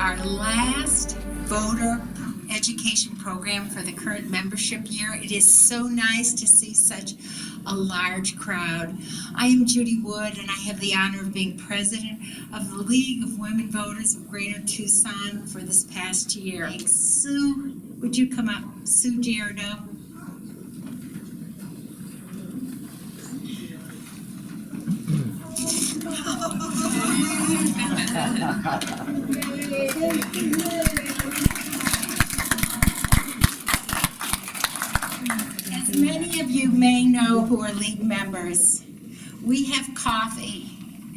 our last voter education program for the current membership year. It is so nice to see such a large crowd. I am Judy Wood, and I have the honor of being president of the League of Women Voters of Greater Tucson for this past year. Sue, would you come up? Sue Giardo. As many of you may know who are league members, we have coffee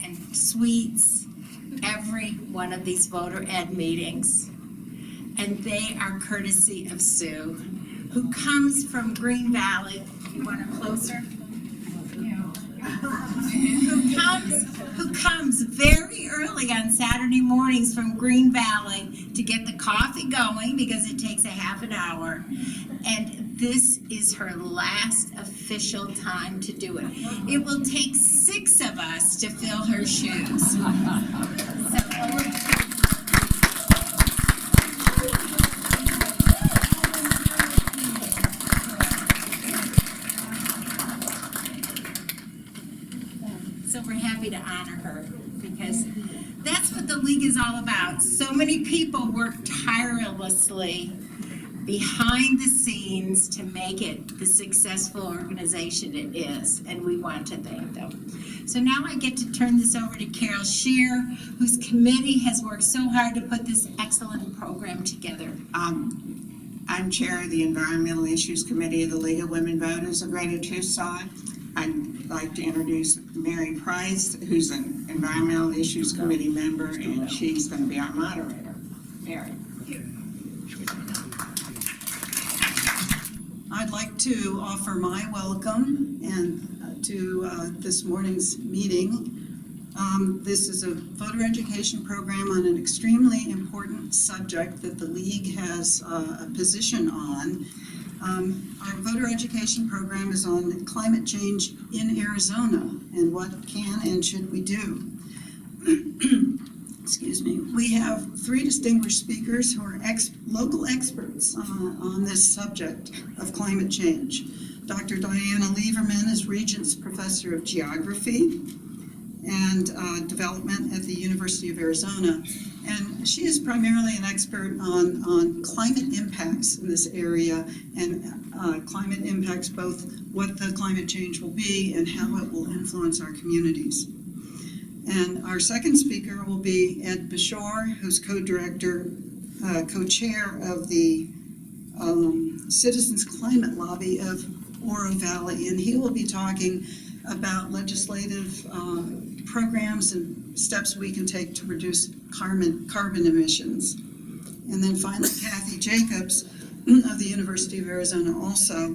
and sweets every one of these voter ed meetings, and they are courtesy of Sue, who comes from Green Valley. You want it closer? who comes very early on Saturday mornings from Green Valley to get the coffee going because it takes a half an hour. And this is her last official time to do it. It will take 6 of us to fill her shoes. So we're happy to honor her because that's what the league is all about. So many people work tirelessly behind the scenes to make it the successful organization it is, and we want to thank them. So now I get to turn this over to Carol Scheer, whose committee has worked so hard to put this excellent program together. I'm chair of the Environmental Issues Committee of the League of Women Voters of Greater Tucson. I'd like to introduce Mary Price, who's an Environmental Issues Committee member, and she's going to be our moderator. Mary. I'd like to offer my welcome and to this morning's meeting. This is a voter education program on an extremely important subject that the League has a position on. Our voter education program is on climate change in Arizona and what can and should we do. Excuse me. We have 3 distinguished speakers who are local experts on this subject of climate change. Dr. Diana Liverman is Regents Professor of Geography and Development at the University of Arizona. And she is primarily an expert on climate impacts in this area, and climate impacts, both what the climate change will be and how it will influence our communities. And our second speaker will be Ed Beshore, who's co-director, co-chair of the Citizens Climate Lobby of Oro Valley, and he will be talking about legislative programs and steps we can take to reduce carbon emissions. And then finally, Kathy Jacobs of the University of Arizona also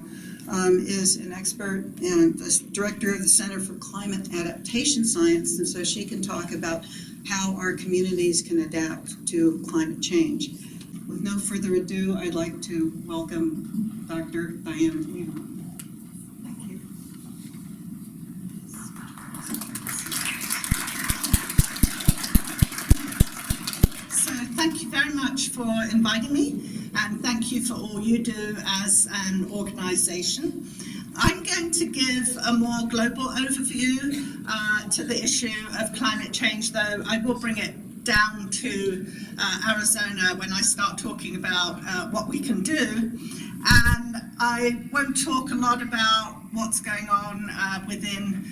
is an expert and the director of the Center for Climate Adaptation Science, and so she can talk about how our communities can adapt to climate change. With no further ado, I'd like to welcome Dr. Diana Liverman. Thank you very much for inviting me, and thank you for all you do as an organisation. I'm going to give a more global overview to the issue of climate change, though I will bring it down to Arizona when I start talking about what we can do. And I won't talk a lot about what's going on within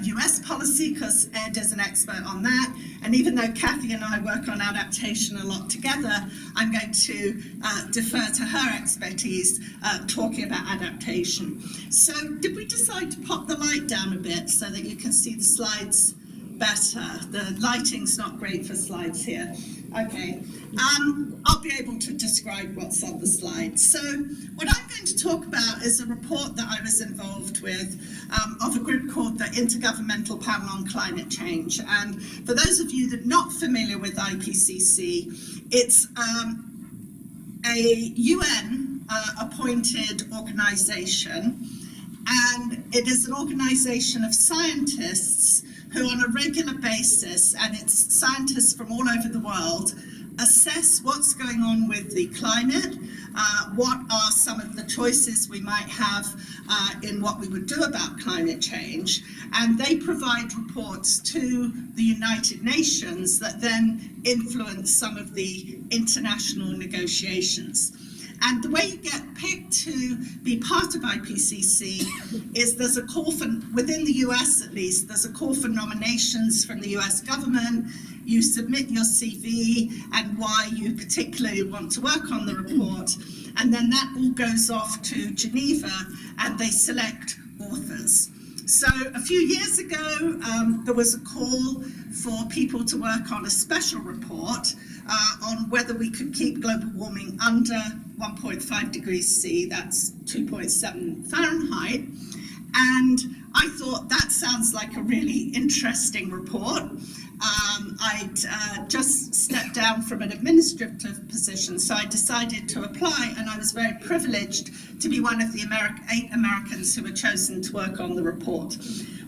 US policy, because Ed is an expert on that, and even though Kathy and I work on adaptation a lot together, I'm going to defer to her expertise talking about adaptation. So did we decide to pop the light down a bit so that you can see the slides better? The lighting's not great for slides here. Okay, I'll be able to describe what's on the slide. So what I'm going to talk about is a report that I was involved with of a group called the Intergovernmental Panel on Climate Change. And for those of you that are not familiar with IPCC, it's a UN appointed organization, and it is an organization of scientists who on a regular basis, and it's scientists from all over the world, assess what's going on with the climate, what are some of the choices we might have in what we would do about climate change, and they provide reports to the United Nations that then influence some of the international negotiations. And the way you get picked to be part of IPCC is there's a call for, within the US at least, there's a call for nominations from the US government. You submit your CV and why you particularly want to work on the report. And then that all goes off to Geneva and they select authors. So a few years ago, there was a call for people to work on a special report on whether we could keep global warming under 1.5 degrees C, that's 2.7 Fahrenheit. And I thought that sounds like a really interesting report. I'd just stepped down from an administrative position, so I decided to apply, and I was very privileged to be one of the 8 Americans who were chosen to work on the report.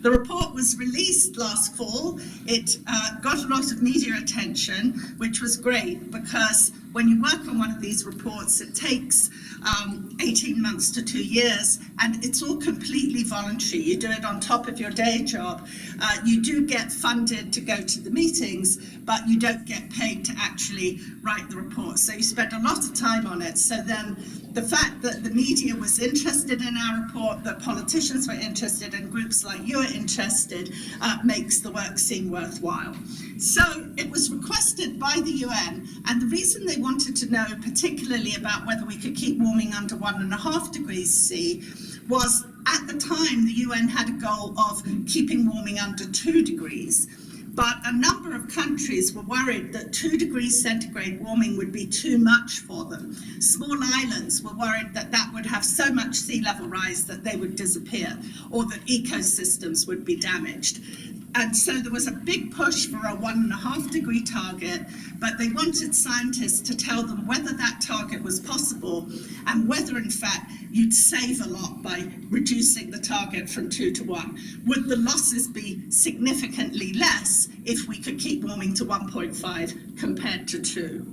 The report was released last fall. It got a lot of media attention, which was great because when you work on one of these reports, it takes 18 months to 2 years, and it's all completely voluntary. You do it on top of your day job. You do get funded to go to the meetings, but you don't get paid to actually write the report. So you spend a lot of time on it. So then the fact that the media was interested in our report, that politicians were interested, and groups like you are interested, makes the work seem worthwhile. So it was requested by the UN, and the reason they wanted to know particularly about whether we could keep warming under 1.5 degrees C was at the time the UN had a goal of keeping warming under 2 degrees. But a number of countries were worried that 2 degrees centigrade warming would be too much for them. Small islands were worried that that would have so much sea level rise that they would disappear, or that ecosystems would be damaged. And so there was a big push for a 1.5 degree target, but they wanted scientists to tell them whether that target was possible and whether, in fact, you'd save a lot by reducing the target from 2 to 1. Would the losses be significantly less if we could keep warming to 1.5 compared to 2?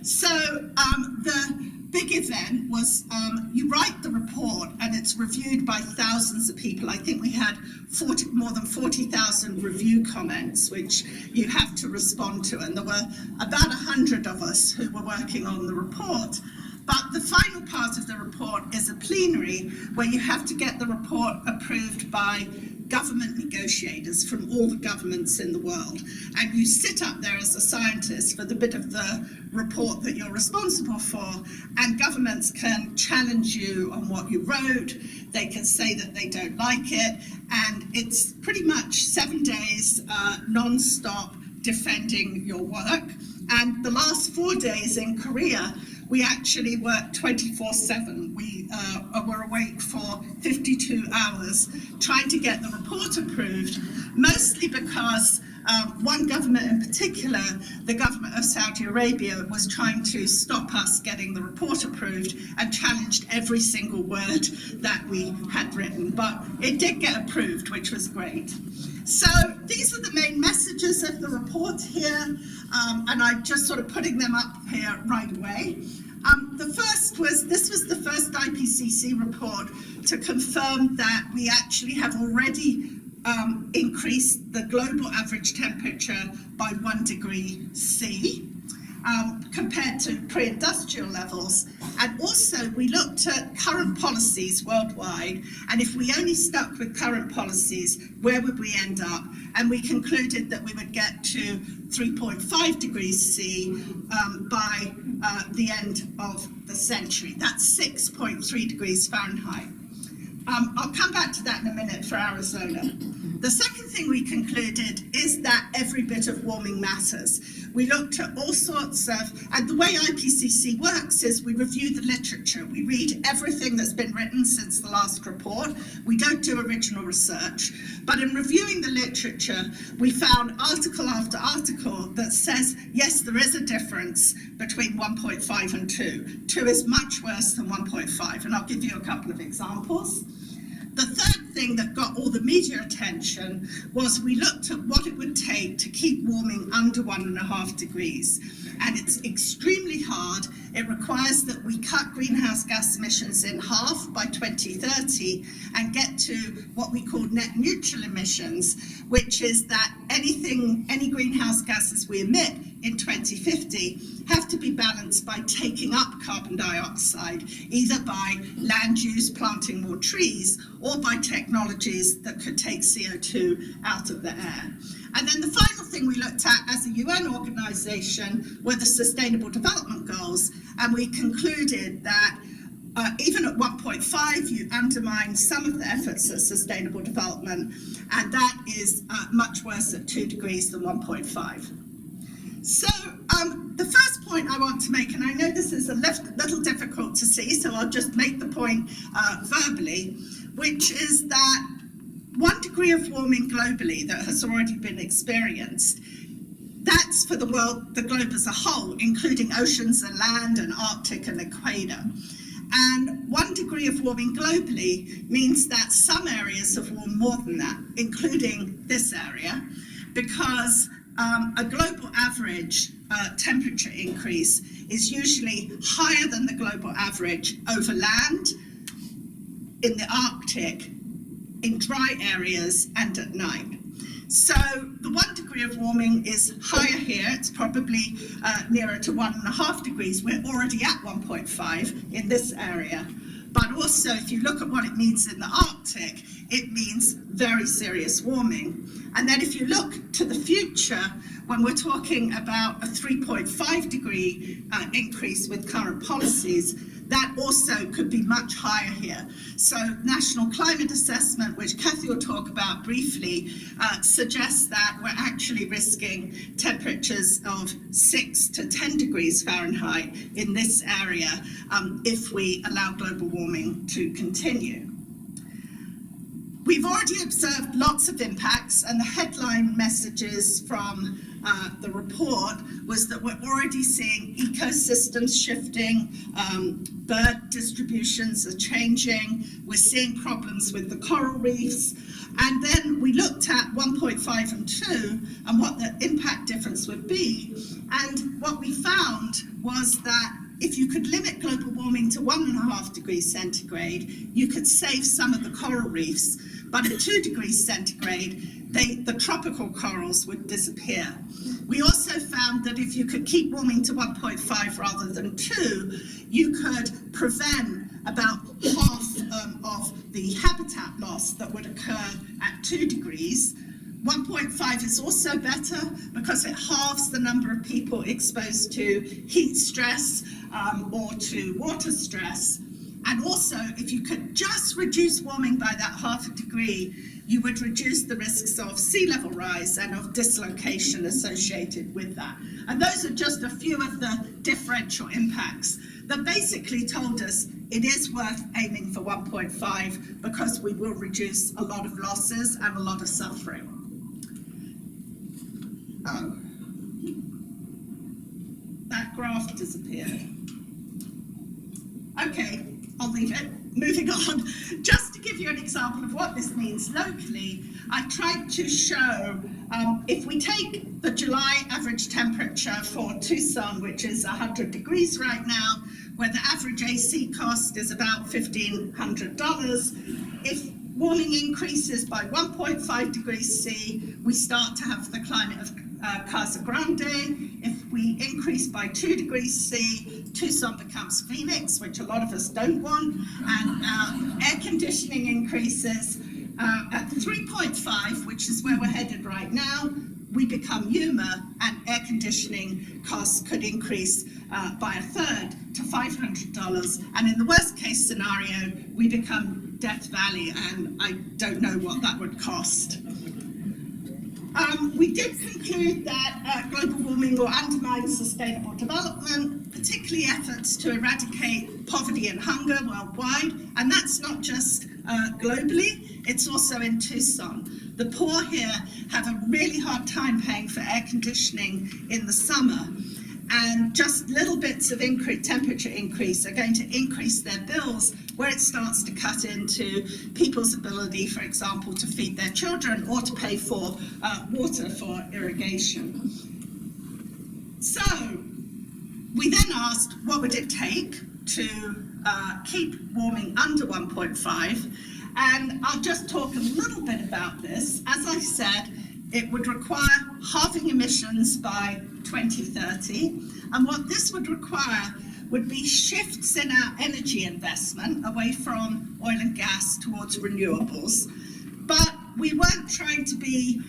So the big event was you write the report and it's reviewed by thousands of people. I think we had more than 40,000 review comments, which you have to respond to. And there were about 100 of us who were working on the report. But the final part of the report is a plenary where you have to get the report approved by government negotiators from all the governments in the world. And you sit up there as a scientist for the bit of the report that you're responsible for, and governments can challenge you on what you wrote. They can say that they don't like it, and it's pretty much 7 days non-stop defending your work. And the last 4 days in Korea, we actually worked 24/7. We were awake for 52 hours trying to get the report approved, mostly because one government in particular, the government of Saudi Arabia, was trying to stop us getting the report approved and challenged every single word that we had written. But it did get approved, which was great. So these are the main messages of the report here, and I'm just sort of putting them up here right away. This was the first IPCC report to confirm that we actually have already increased the global average temperature by 1 degree C compared to pre-industrial levels. And also we looked at current policies worldwide, and if we only stuck with current policies, where would we end up? And we concluded that we would get to 3.5 degrees C by the end of the century. That's 6.3 degrees Fahrenheit. I'll come back to that in a minute for Arizona. The second thing we concluded is that every bit of warming matters. We looked at all sorts of, and the way IPCC works is we review the literature. We read everything that's been written since the last report. We don't do original research. But in reviewing the literature, we found article after article that says, yes, there is a difference between 1.5 and 2. 2 is much worse than 1.5, and I'll give you a couple of examples. The third thing that got all the media attention was we looked at what it would take to keep warming under 1.5 degrees. And it's extremely hard. It requires that we cut greenhouse gas emissions in half by 2030 and get to what we call net neutral emissions, which is that any greenhouse gases we emit in 2050 have to be balanced by taking up carbon dioxide, either by land use, planting more trees, or by technologies that could take CO2 out of the air. And then the final thing we looked at as a UN organisation were the Sustainable Development Goals, and we concluded that even at 1.5, you undermine some of the efforts at sustainable development, and that is much worse at 2 degrees than 1.5. So the first point I want to make, and I know this is a little difficult to see, so I'll just make the point verbally, which is that 1 degree of warming globally that has already been experienced, that's for the world, the globe as a whole, including oceans and land and Arctic and equator. And 1 degree of warming globally means that some areas have warmed more than that, including this area, because a global average temperature increase is usually higher than the global average over land, in the Arctic, in dry areas, and at night. So the 1 degree of warming is higher here. It's probably nearer to 1.5 degrees. We're already at 1.5 in this area. But also, if you look at what it means in the Arctic, it means very serious warming. And then if you look to the future, when we're talking about a 3.5 degree increase with current policies, that also could be much higher here. So National Climate Assessment, which Kathy will talk about briefly, suggests that we're actually risking temperatures of 6 to 10 degrees Fahrenheit in this area if we allow global warming to continue. We've already observed lots of impacts, and the headline messages from the report was that we're already seeing ecosystems shifting, bird distributions are changing, we're seeing problems with the coral reefs, and then we looked at 1.5 and 2 and what the impact difference would be, and what we found was that if you could limit global warming to 1.5 degrees centigrade, you could save some of the coral reefs, but at 2 degrees centigrade, the tropical corals would disappear. We also found that if you could keep warming to 1.5 rather than 2, you could prevent about half of the habitat loss that would occur at 2 degrees. 1.5 is also better because it halves the number of people exposed to heat stress or to water stress. And also, if you could just reduce warming by that 0.5 degree, you would reduce the risks of sea level rise and of dislocation associated with that. And those are just a few of the differential impacts that basically told us it is worth aiming for 1.5 because we will reduce a lot of losses and a lot of suffering. Oh, that graph disappeared. Okay, I'll leave it. Moving on, just to give you an example of what this means locally, I tried to show if we take the July average temperature for Tucson, which is 100 degrees right now, where the average AC cost is about $1,500. If warming increases by 1.5 degrees C, we start to have the climate of Casa Grande. If we increase by 2 degrees C, Tucson becomes Phoenix, which a lot of us don't want, and air conditioning increases at 3.5, which is where we're headed right now, we become Yuma, and air conditioning costs could increase by 1/3 to $500, and in the worst case scenario, we become Death Valley, and I don't know what that would cost. We did conclude that global warming will undermine sustainable development, particularly efforts to eradicate poverty and hunger worldwide, and that's not just globally, it's also in Tucson. The poor here have a really hard time paying for air conditioning in the summer, and just little bits of temperature increase are going to increase their bills, where it starts to cut into people's ability, for example, to feed their children or to pay for water for irrigation. So we then asked, what would it take to keep warming under 1.5? And I'll just talk a little bit about this. As I said, it would require halving emissions by 2030. And what this would require would be shifts in our energy investment away from oil and gas towards renewables. But we weren't trying to be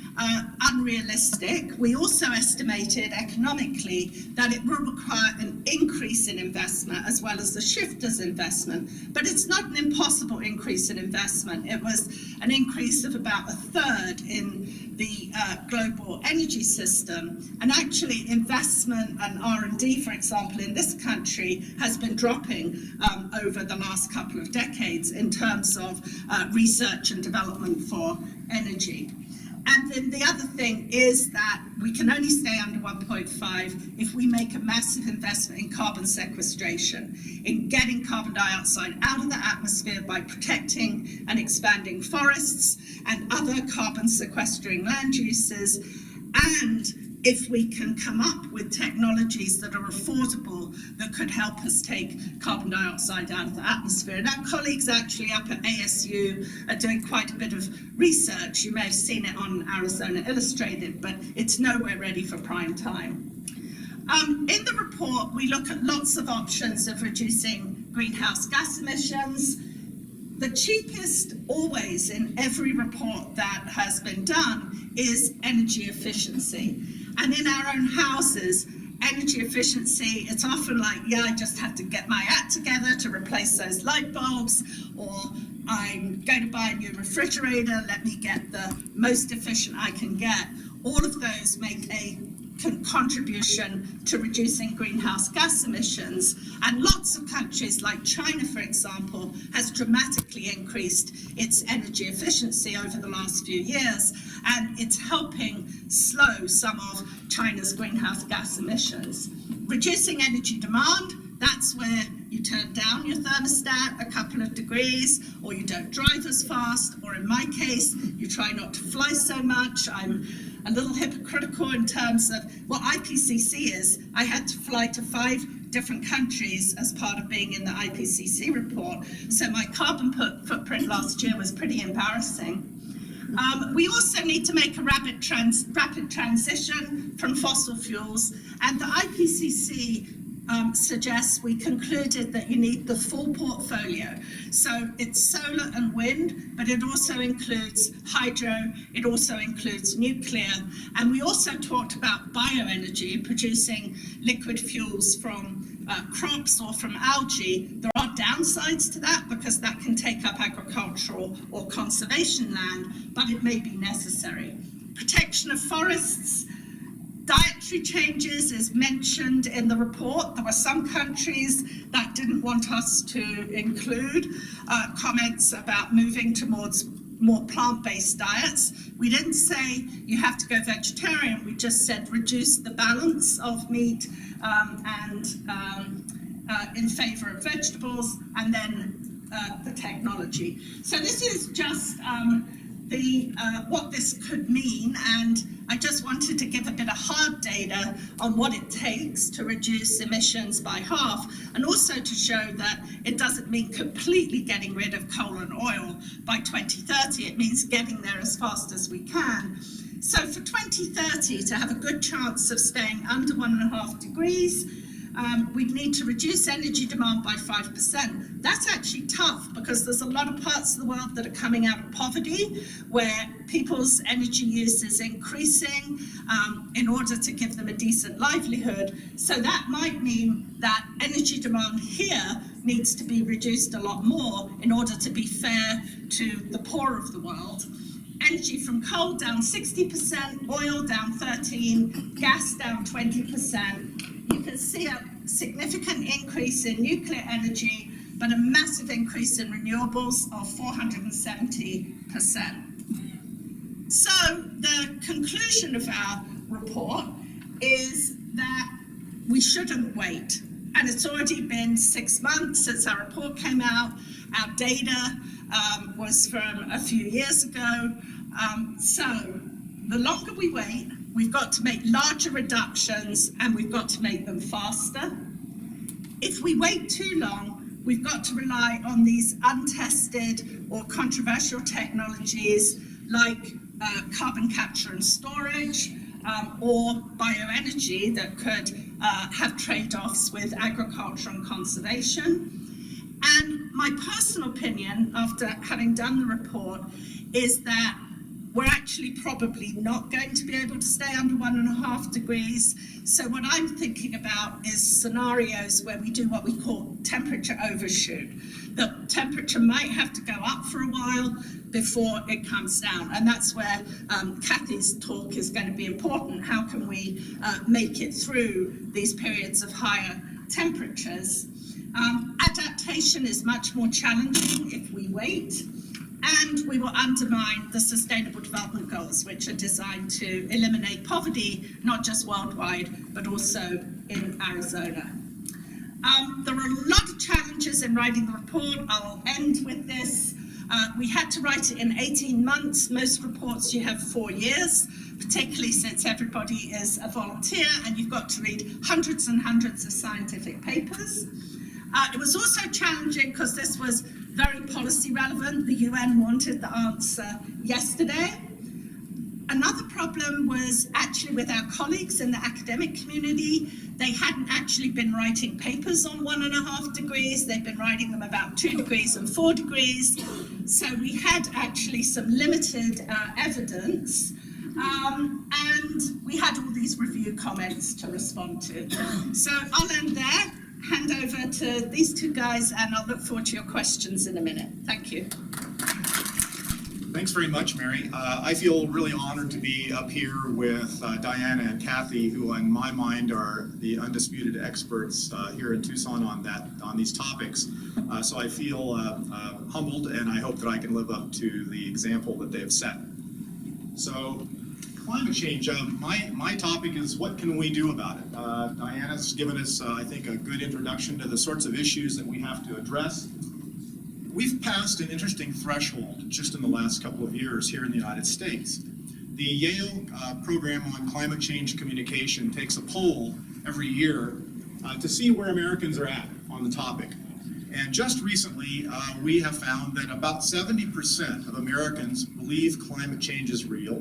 unrealistic. We also estimated economically that it will require an increase in investment as well as the shifters investment. But it's not an impossible increase in investment. It was an increase of about a third in the global energy system. And actually investment and R&D, for example, in this country has been dropping over the last couple of decades in terms of research and development for energy. And then the other thing is that we can only stay under 1.5 if we make a massive investment in carbon sequestration, in getting carbon dioxide out of the atmosphere by protecting and expanding forests and other carbon sequestering land uses, and if we can come up with technologies that are affordable that could help us take carbon dioxide out of the atmosphere. And our colleagues actually up at ASU are doing quite a bit of research. You may have seen it on Arizona Illustrated, but it's nowhere ready for prime time. In the report, we look at lots of options of reducing greenhouse gas emissions. The cheapest always in every report that has been done is energy efficiency. And in our own houses, energy efficiency, it's often like, yeah, I just have to get my act together to replace those light bulbs, or I'm going to buy a new refrigerator, let me get the most efficient I can get. All of those make a contribution to reducing greenhouse gas emissions, and lots of countries like China, for example, has dramatically increased its energy efficiency over the last few years, and it's helping slow some of China's greenhouse gas emissions. Reducing energy demand, that's where you turn down your thermostat a couple of degrees, or you don't drive as fast, or in my case, you try not to fly so much. I'm a little hypocritical in terms of what IPCC is. I had to fly to 5 different countries as part of being in the IPCC report, so my carbon footprint last year was pretty embarrassing. We also need to make a rapid transition from fossil fuels, and the IPCC suggests, we concluded that you need the full portfolio. So it's solar and wind, but it also includes hydro, it also includes nuclear, and we also talked about bioenergy, producing liquid fuels from crops or from algae. There are downsides to that because that can take up agricultural or conservation land, but it may be necessary. Protection of forests. Dietary changes is mentioned in the report. There were some countries that didn't want us to include comments about moving towards more plant-based diets. We didn't say you have to go vegetarian, we just said reduce the balance of meat and in favor of vegetables, and then the technology. So this is just what this could mean, and I just wanted to give a bit of hard data on what it takes to reduce emissions by half, and also to show that it doesn't mean completely getting rid of coal and oil by 2030. It means getting there as fast as we can. So for 2030, to have a good chance of staying under 1.5 degrees, we'd need to reduce energy demand by 5%. That's actually tough because there's a lot of parts of the world that are coming out of poverty where people's energy use is increasing in order to give them a decent livelihood. So that might mean that energy demand here needs to be reduced a lot more in order to be fair to the poor of the world. Energy from coal down 60%, oil down 13%, gas down 20%. You can see a significant increase in nuclear energy, but a massive increase in renewables of 470%. So the conclusion of our report is that we shouldn't wait. And it's already been 6 months since our report came out. Our data was from a few years ago. So the longer we wait, we've got to make larger reductions and we've got to make them faster. If we wait too long, we've got to rely on these untested or controversial technologies like carbon capture and storage, or bioenergy that could have trade-offs with agriculture and conservation. And my personal opinion, after having done the report, is that we're actually probably not going to be able to stay under 1.5 degrees. So what I'm thinking about is scenarios where we do what we call temperature overshoot. The temperature might have to go up for a while before it comes down. And that's where Kathy's talk is going to be important. How can we make it through these periods of higher temperatures? Adaptation is much more challenging if we wait, and we will undermine the Sustainable Development Goals, which are designed to eliminate poverty, not just worldwide, but also in Arizona. There are a lot of challenges in writing the report. I'll end with this. We had to write it in 18 months. Most reports you have 4 years, particularly since everybody is a volunteer and you've got to read hundreds and hundreds of scientific papers. It was also challenging because this was very policy relevant. The UN wanted the answer yesterday. Another problem was actually with our colleagues in the academic community. They hadn't actually been writing papers on 1.5 degrees. They've been writing them about 2 degrees and 4 degrees. So we had actually some limited evidence. And we had all these review comments to respond to. So I'll end there, hand over to these two guys, and I'll look forward to your questions in a minute. Thank you. Thanks very much, Mary. I feel really honored to be up here with Diana and Kathy, who in my mind are the undisputed experts here in Tucson on these topics. So I feel humbled, and I hope that I can live up to the example that they have set. So climate change, my topic is what can we do about it? Diana's given us, I think, a good introduction to the sorts of issues that we have to address. We've passed an interesting threshold just in the last couple of years here in the United States. The Yale program on climate change communication takes a poll every year to see where Americans are at on the topic. And just recently, we have found that about 70% of Americans believe climate change is real,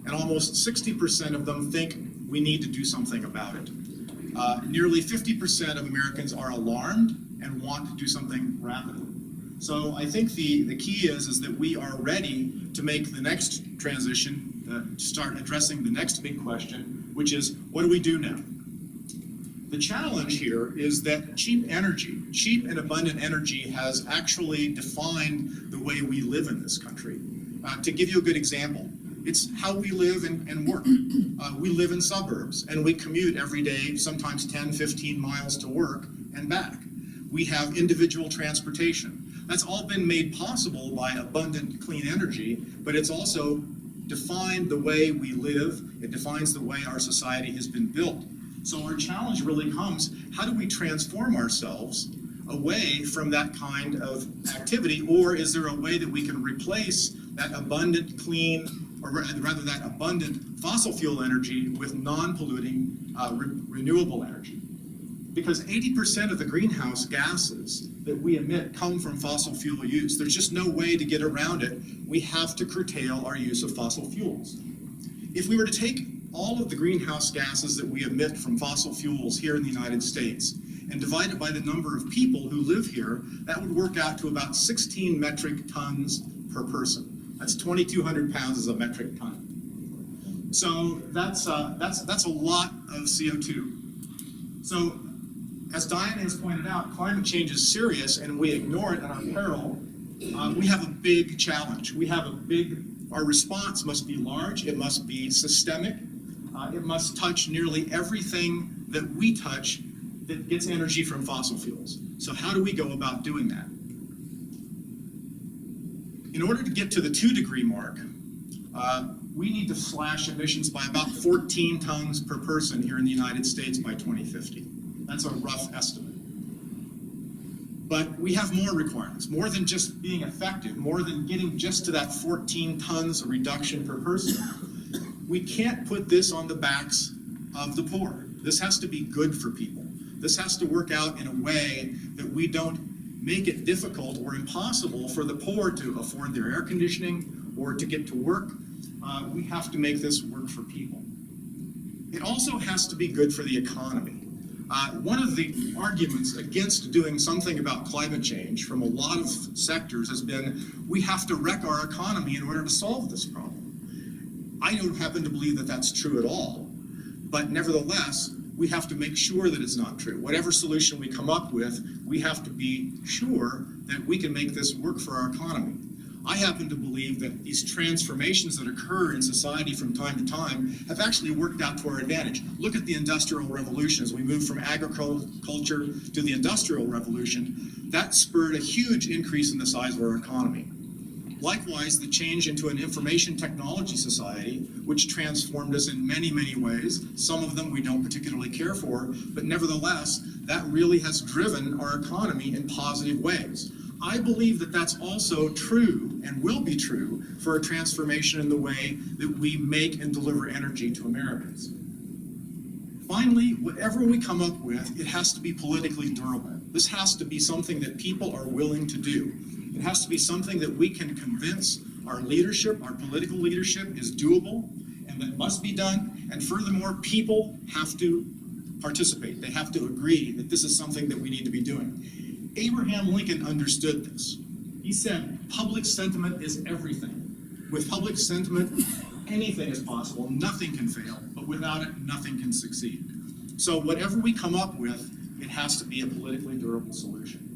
and almost 60% of them think we need to do something about it. Nearly 50% of Americans are alarmed and want to do something rapidly. So I think the key is that we are ready to make the next transition, start addressing the next big question, which is, what do we do now? The challenge here is that cheap and abundant energy has actually defined the way we live in this country. To give you a good example, it's how we live and work. We live in suburbs and we commute every day, sometimes 10, 15 miles to work and back. We have individual transportation. That's all been made possible by abundant clean energy, but it's also defined the way we live. It defines the way our society has been built. So our challenge really comes, how do we transform ourselves away from that kind of activity, or is there a way that we can replace that abundant clean, or rather that abundant fossil fuel energy with non-polluting renewable energy? Because 80% of the greenhouse gases that we emit come from fossil fuel use. There's just no way to get around it. We have to curtail our use of fossil fuels. If we were to take all of the greenhouse gases that we emit from fossil fuels here in the United States and divide it by the number of people who live here, that would work out to about 16 metric tons per person. That's 2,200 pounds as a metric ton. So that's a lot of CO2. So, as Diana has pointed out, climate change is serious and we ignore it at our peril. We have a big challenge. Our response must be large, it must be systemic, it must touch nearly everything that we touch that gets energy from fossil fuels. So how do we go about doing that? In order to get to the 2 degree mark, we need to slash emissions by about 14 tons per person here in the United States by 2050. That's a rough estimate. But we have more requirements, more than just being effective, more than getting just to that 14 tons of reduction per person. We can't put this on the backs of the poor. This has to be good for people. This has to work out in a way that we don't make it difficult or impossible for the poor to afford their air conditioning or to get to work. We have to make this work for people. It also has to be good for the economy. One of the arguments against doing something about climate change from a lot of sectors has been, we have to wreck our economy in order to solve this problem. I don't happen to believe that that's true at all, but nevertheless, we have to make sure that it's not true. Whatever solution we come up with, we have to be sure that we can make this work for our economy. I happen to believe that these transformations that occur in society from time to time have actually worked out to our advantage. Look at the Industrial Revolution. As we move from agriculture to the Industrial Revolution, that spurred a huge increase in the size of our economy. Likewise, the change into an information technology society, which transformed us in many, many ways. Some of them we don't particularly care for, but nevertheless, that really has driven our economy in positive ways. I believe that that's also true and will be true for a transformation in the way that we make and deliver energy to Americans. Finally, whatever we come up with, it has to be politically durable. This has to be something that people are willing to do. It has to be something that we can convince our leadership, our political leadership, is doable and that must be done. And furthermore, people have to participate. They have to agree that this is something that we need to be doing. Abraham Lincoln understood this. He said, public sentiment is everything. With public sentiment, anything is possible, nothing can fail, but without it, nothing can succeed. So whatever we come up with, it has to be a politically durable solution.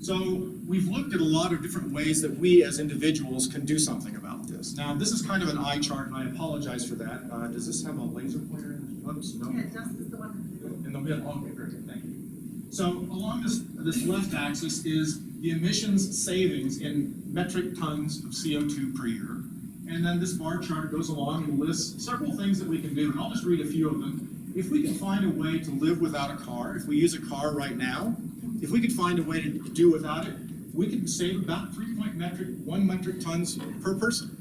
So we've looked at a lot of different ways that we as individuals can do something about this. Now, this is kind of an eye chart, and I apologize for that. Does this have a laser pointer? Oops, no. Yeah, just is the one. In the middle, okay, very good, thank you. So along this left axis is the emissions savings in metric tons of CO2 per year. And then this bar chart goes along and lists several things that we can do, and I'll just read a few of them. If we can find a way to live without a car, if we use a car right now, if we could find a way to do without it, we could save about 1 metric tons per person.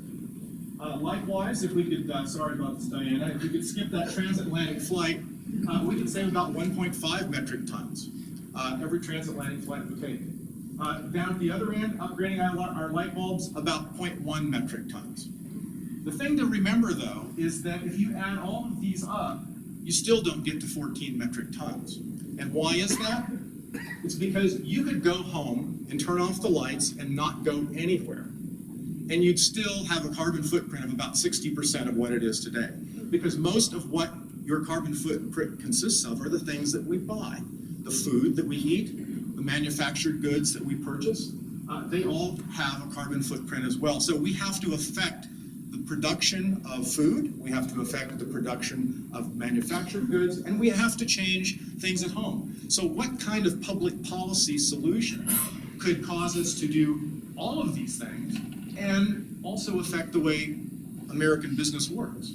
Likewise, if we could, sorry about this, Diana, if we could skip that transatlantic flight, we could save about 1.5 metric tons every transatlantic flight we take. Down at the other end, upgrading our light bulbs, about 0.1 metric tons. The thing to remember, though, is that if you add all of these up, you still don't get to 14 metric tons. And why is that? It's because you could go home and turn off the lights and not go anywhere. And you'd still have a carbon footprint of about 60% of what it is today. Because most of what your carbon footprint consists of are the things that we buy. The food that we eat, the manufactured goods that we purchase, they all have a carbon footprint as well. So we have to affect the production of food, we have to affect the production of manufactured goods, and we have to change things at home. So what kind of public policy solution could cause us to do all of these things and also affect the way American business works?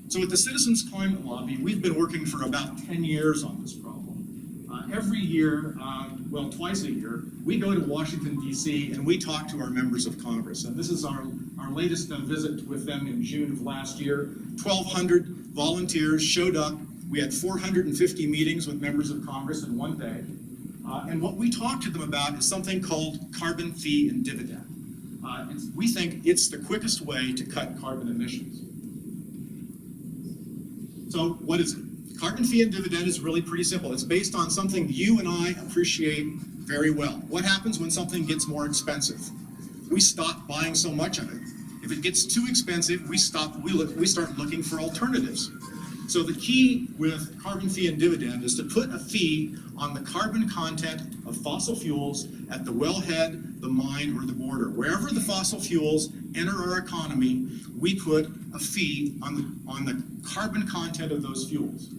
So at the Citizens Climate Lobby, we've been working for about 10 years on this problem. Every year, well, twice a year, we go to Washington, D.C., and we talk to our members of Congress. And this is our latest visit with them in June of last year. 1,200 volunteers showed up. We had 450 meetings with members of Congress in one day. And what we talked to them about is something called carbon fee and dividend. We think it's the quickest way to cut carbon emissions. So what is it? Carbon fee and dividend is really pretty simple. It's based on something you and I appreciate very well. What happens when something gets more expensive? We stop buying so much of it. If it gets too expensive, we start looking for alternatives. So the key with carbon fee and dividend is to put a fee on the carbon content of fossil fuels at the wellhead, the mine, or the border. Wherever the fossil fuels enter our economy, we put a fee on the carbon content of those fuels.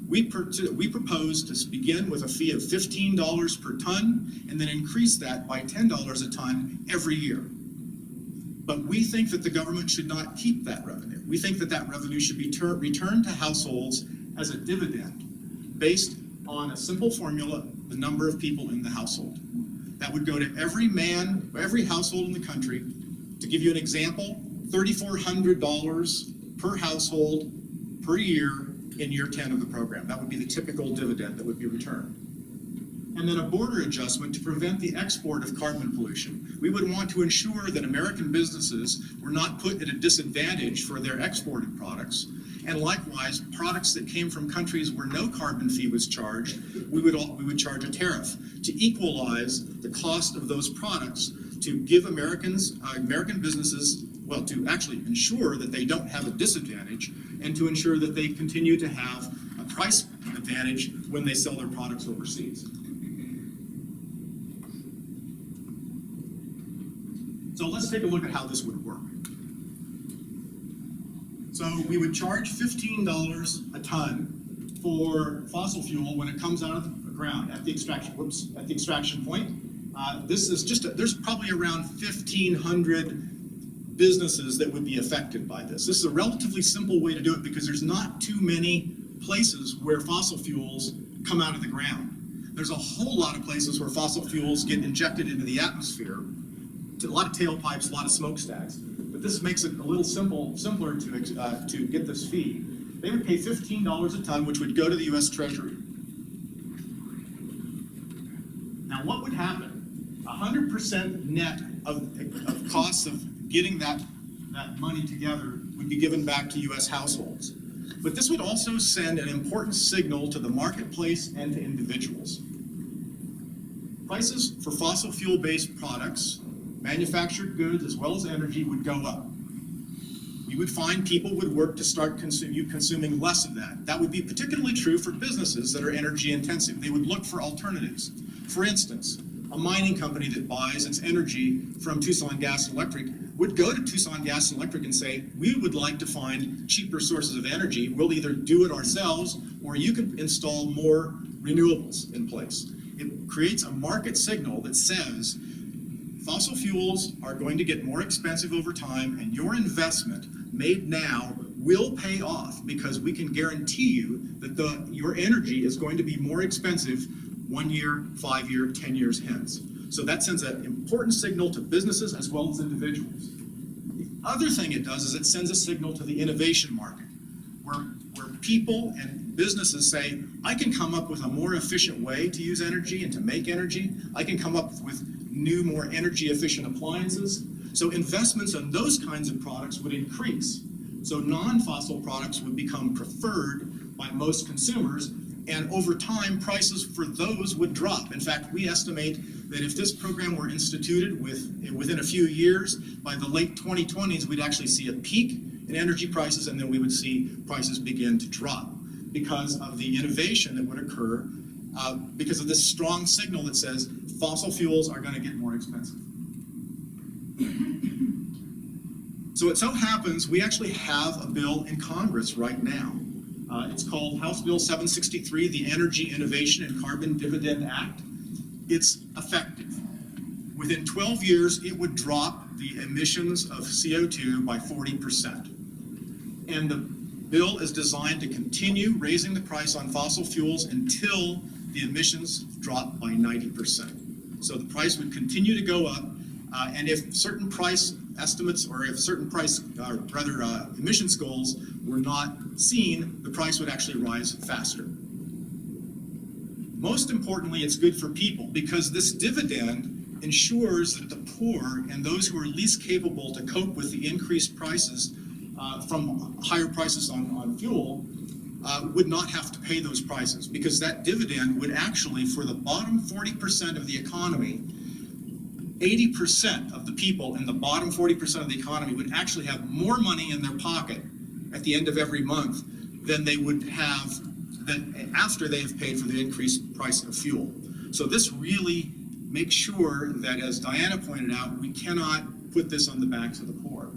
We propose to begin with a fee of $15 per ton and then increase that by $10 a ton every year. But we think that the government should not keep that revenue. We think that that revenue should be returned to households as a dividend based on a simple formula, the number of people in the household. That would go to every household in the country. To give you an example, $3,400 per household per year in year 10 of the program. That would be the typical dividend that would be returned. And then a border adjustment to prevent the export of carbon pollution. We would want to ensure that American businesses were not put at a disadvantage for their exported products. And likewise, products that came from countries where no carbon fee was charged, we would charge a tariff to equalize the cost of those products, to give American businesses, well, to actually ensure that they don't have a disadvantage, and to ensure that they continue to have a price advantage when they sell their products overseas. So let's take a look at how this would work. So we would charge $15 a ton for fossil fuel when it comes out of the ground at the extraction point. This is there's probably around 1,500 businesses that would be affected by this. This is a relatively simple way to do it because there's not too many places where fossil fuels come out of the ground. There's a whole lot of places where fossil fuels get injected into the atmosphere. A lot of tailpipes, a lot of smokestacks. But this makes it a little simpler to get this fee. They would pay $15 a ton, which would go to the U.S. Treasury. Now, what would happen? 100% net of costs of getting that money together would be given back to U.S. households. But this would also send an important signal to the marketplace and to individuals. Prices for fossil fuel-based products, manufactured goods as well as energy, would go up. You would find people would work to start consuming less of that. That would be particularly true for businesses that are energy intensive. They would look for alternatives. For instance, a mining company that buys its energy from Tucson Gas and Electric would go to Tucson Gas and Electric and say, we would like to find cheaper sources of energy. We'll either do it ourselves or you can install more renewables in place. It creates a market signal that says, fossil fuels are going to get more expensive over time, and your investment made now will pay off because we can guarantee you that your energy is going to be more expensive 1 year, 5 year, 10 years hence. So that sends an important signal to businesses as well as individuals. The other thing it does is it sends a signal to the innovation market, where people and businesses say, I can come up with a more efficient way to use energy and to make energy. I can come up with new, more energy efficient appliances. So investments in those kinds of products would increase. So non-fossil products would become preferred by most consumers, and over time, prices for those would drop. In fact, we estimate that if this program were instituted within a few years, by the late 2020s, we'd actually see a peak in energy prices, and then we would see prices begin to drop because of the innovation that would occur, because of this strong signal that says fossil fuels are going to get more expensive. So it so happens we actually have a bill in Congress right now. It's called House Bill 763, the Energy Innovation and Carbon Dividend Act. It's effective. Within 12 years, it would drop the emissions of CO2 by 40%. And the bill is designed to continue raising the price on fossil fuels until the emissions drop by 90%. So the price would continue to go up, and if certain price estimates or if certain emissions goals were not seen, the price would actually rise faster. Most importantly, it's good for people because this dividend ensures that the poor and those who are least capable to cope with the increased prices from higher prices on fuel would not have to pay those prices, because that dividend would actually, for the bottom 40% of the economy, 80% of the people in the bottom 40% of the economy would actually have more money in their pocket at the end of every month than they would have after they have paid for the increased price of fuel. So this really makes sure that, as Diana pointed out, we cannot put this on the backs of the poor.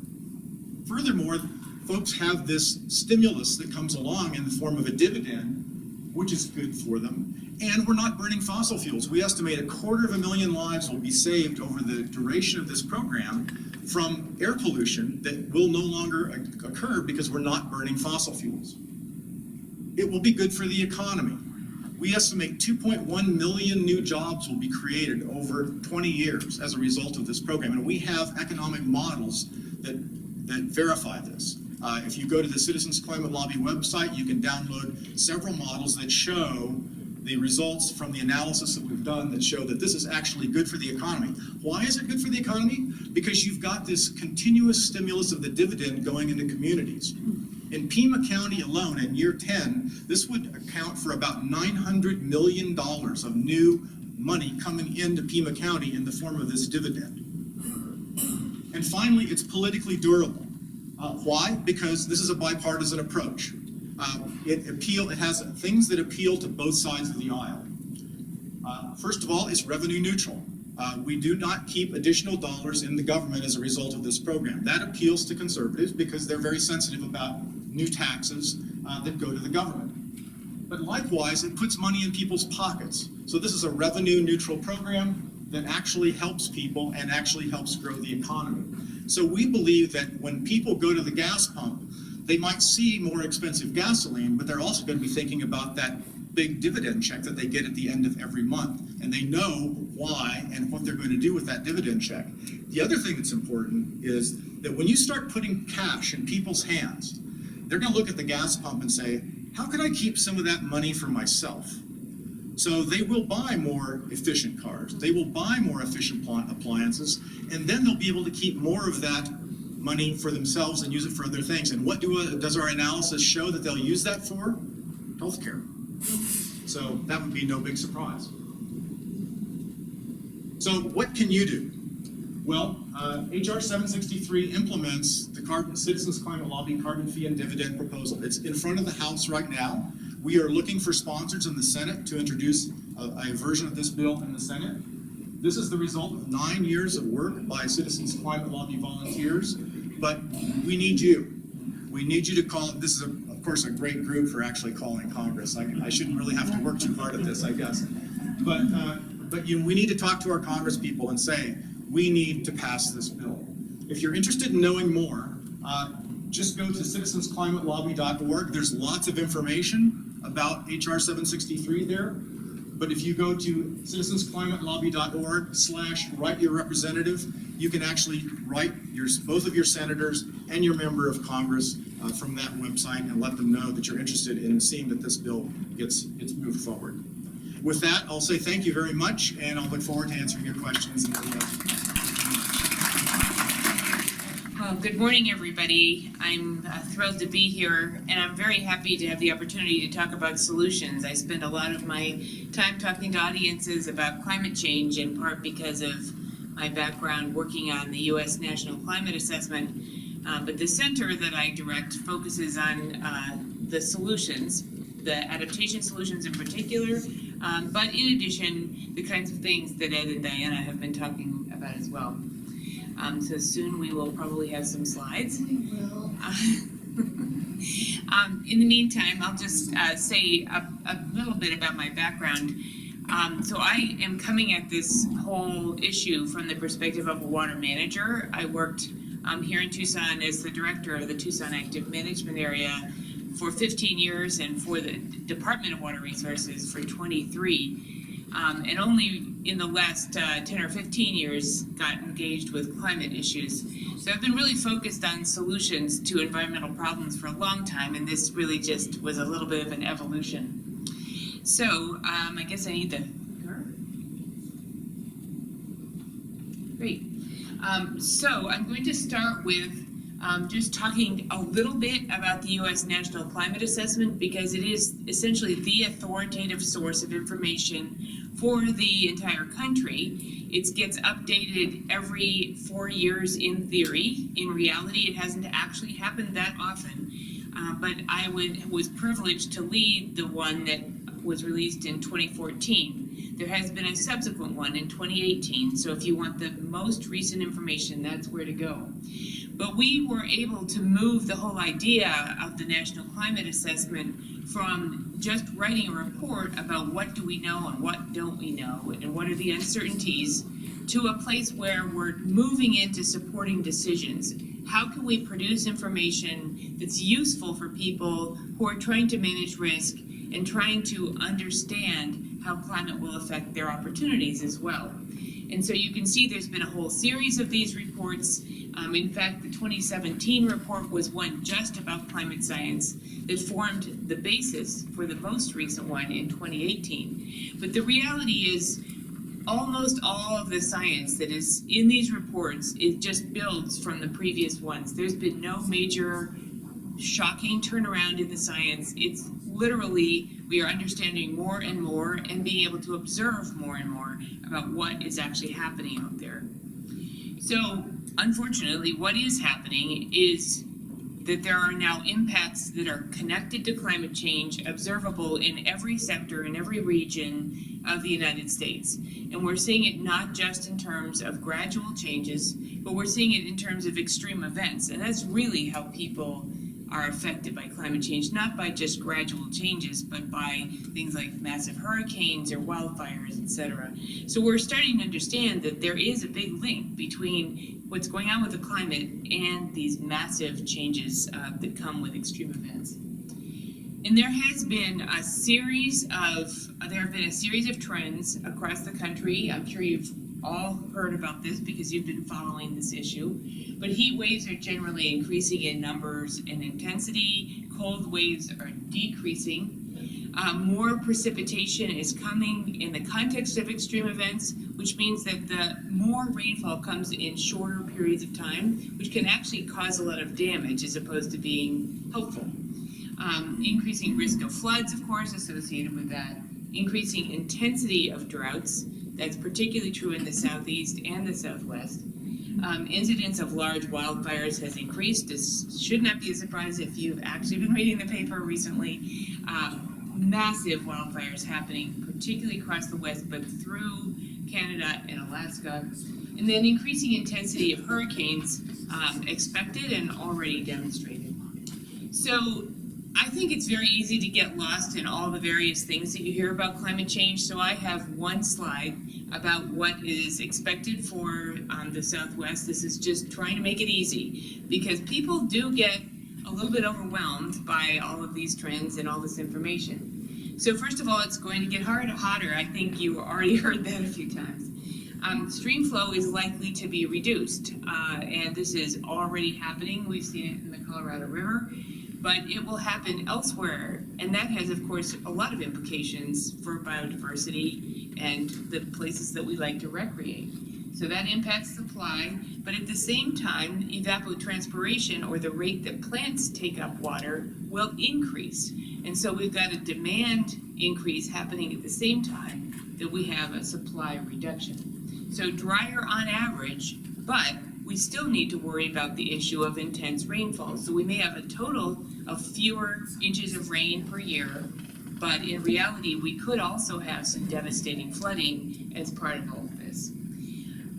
Furthermore, folks have this stimulus that comes along in the form of a dividend, which is good for them. And we're not burning fossil fuels. We estimate 250,000 lives will be saved over the duration of this program from air pollution that will no longer occur because we're not burning fossil fuels. It will be good for the economy. We estimate 2.1 million new jobs will be created over 20 years as a result of this program. And we have economic models that verify this. If you go to the Citizens Climate Lobby website, you can download several models that show the results from the analysis that we've done that show that this is actually good for the economy. Why is it good for the economy? Because you've got this continuous stimulus of the dividend going into communities. In Pima County alone, in year 10, this would account for about $900 million of new money coming into Pima County in the form of this dividend. And finally, it's politically durable. Why? Because this is a bipartisan approach. It has things that appeal to both sides of the aisle. First of all, it's revenue neutral. We do not keep additional dollars in the government as a result of this program. That appeals to conservatives because they're very sensitive about new taxes that go to the government. But likewise, it puts money in people's pockets. So this is a revenue neutral program that actually helps people and actually helps grow the economy. So we believe that when people go to the gas pump, they might see more expensive gasoline, but they're also going to be thinking about that big dividend check that they get at the end of every month. And they know why and what they're going to do with that dividend check. The other thing that's important is that when you start putting cash in people's hands, they're going to look at the gas pump and say, how can I keep some of that money for myself? So they will buy more efficient cars. They will buy more efficient appliances, and then they'll be able to keep more of that money for themselves and use it for other things. And what does our analysis show that they'll use that for? Healthcare. So that would be no big surprise. So what can you do? Well, HR 763 implements the Citizens Climate Lobby Carbon Fee and Dividend proposal. It's in front of the House right now. We are looking for sponsors in the Senate to introduce a version of this bill in the Senate. This is the result of 9 years of work by Citizens Climate Lobby volunteers, but we need you. We need you to call. This is, of course, a great group for actually calling Congress. I shouldn't really have to work too hard at this, I guess. But we need to talk to our Congress people and say, we need to pass this bill. If you're interested in knowing more, just go to citizensclimatelobby.org. There's lots of information about HR 763 there. But if you go to citizensclimatelobby.org/write-your-representative, you can actually write both of your senators and your member of Congress from that website and let them know that you're interested in seeing that this bill gets moved forward. With that, I'll say thank you very much, and I'll look forward to answering your questions. Well, good morning, everybody. I'm thrilled to be here, and I'm very happy to have the opportunity to talk about solutions. I spend a lot of my time talking to audiences about climate change, in part because of my background working on the U.S. National Climate Assessment. But the center that I direct focuses on the solutions, the adaptation solutions in particular, but in addition, the kinds of things that Ed and Diana have been talking about as well. So soon we will probably have some slides. We will. In the meantime, I'll just say a little bit about my background. So I am coming at this whole issue from the perspective of a water manager. I worked here in Tucson as the director of the Tucson Active Management Area for 15 years and for the Department of Water Resources for 23. And only in the last 10 or 15 years got engaged with climate issues. So I've been really focused on solutions to environmental problems for a long time, and this really just was a little bit of an evolution. So I guess I need the clicker. Great. So I'm going to start with just talking a little bit about the U.S. National Climate Assessment, because it is essentially the authoritative source of information for the entire country. It gets updated every 4 years in theory. In reality, it hasn't actually happened that often. But I was privileged to lead the one that was released in 2014. There has been a subsequent one in 2018. So if you want the most recent information, that's where to go. But we were able to move the whole idea of the National Climate Assessment from just writing a report about what do we know and what don't we know and what are the uncertainties to a place where we're moving into supporting decisions. How can we produce information that's useful for people who are trying to manage risk and trying to understand how climate will affect their opportunities as well? And so you can see there's been a whole series of these reports. In fact, the 2017 report was one just about climate science that formed the basis for the most recent one in 2018. But the reality is almost all of the science that is in these reports, it just builds from the previous ones. There's been no major shocking turnaround in the science. It's literally, we are understanding more and more and being able to observe more and more about what is actually happening out there. So, unfortunately, what is happening is that there are now impacts that are connected to climate change observable in every sector, in every region of the United States. And we're seeing it not just in terms of gradual changes, but we're seeing it in terms of extreme events. And that's really how people are affected by climate change, not by just gradual changes, but by things like massive hurricanes or wildfires, etc. So we're starting to understand that there is a big link between what's going on with the climate and these massive changes that come with extreme events. And there have been a series of trends across the country. I'm sure you've all heard about this because you've been following this issue. But heat waves are generally increasing in numbers and intensity. Cold waves are decreasing. More precipitation is coming in the context of extreme events, which means that the more rainfall comes in shorter periods of time, which can actually cause a lot of damage as opposed to being helpful. Increasing risk of floods, of course, associated with that. Increasing intensity of droughts. That's particularly true in the southeast and the southwest. Incidence of large wildfires has increased. This should not be a surprise if you've actually been reading the paper recently. Massive wildfires happening, particularly across the west, but through Canada and Alaska. And then increasing intensity of hurricanes expected and already demonstrated. So I think it's very easy to get lost in all the various things that you hear about climate change. So I have one slide about what is expected for the Southwest. This is just trying to make it easy because people do get a little bit overwhelmed by all of these trends and all this information. So first of all, it's going to get hotter. I think you already heard that a few times. Stream flow is likely to be reduced, and this is already happening. We've seen it in the Colorado River, but it will happen elsewhere, and that has, of course, a lot of implications for biodiversity and the places that we like to recreate. So that impacts supply, but at the same time, evapotranspiration, or the rate that plants take up water, will increase. And so we've got a demand increase happening at the same time that we have a supply reduction. So drier on average, but we still need to worry about the issue of intense rainfall. So we may have a total of fewer inches of rain per year, but in reality, we could also have some devastating flooding as part of all of this.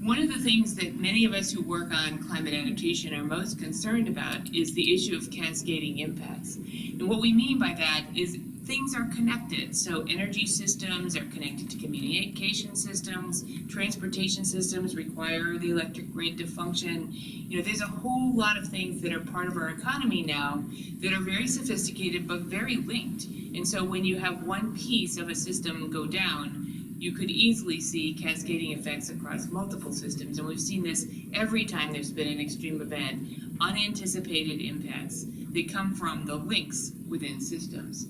One of the things that many of us who work on climate adaptation are most concerned about is the issue of cascading impacts. And what we mean by that is things are connected. So energy systems are connected to communication systems, transportation systems require the electric grid to function. You know, there's a whole lot of things that are part of our economy now that are very sophisticated but very linked. And so when you have one piece of a system go down, you could easily see cascading effects across multiple systems. And we've seen this every time there's been an extreme event, unanticipated impacts that come from the links within systems.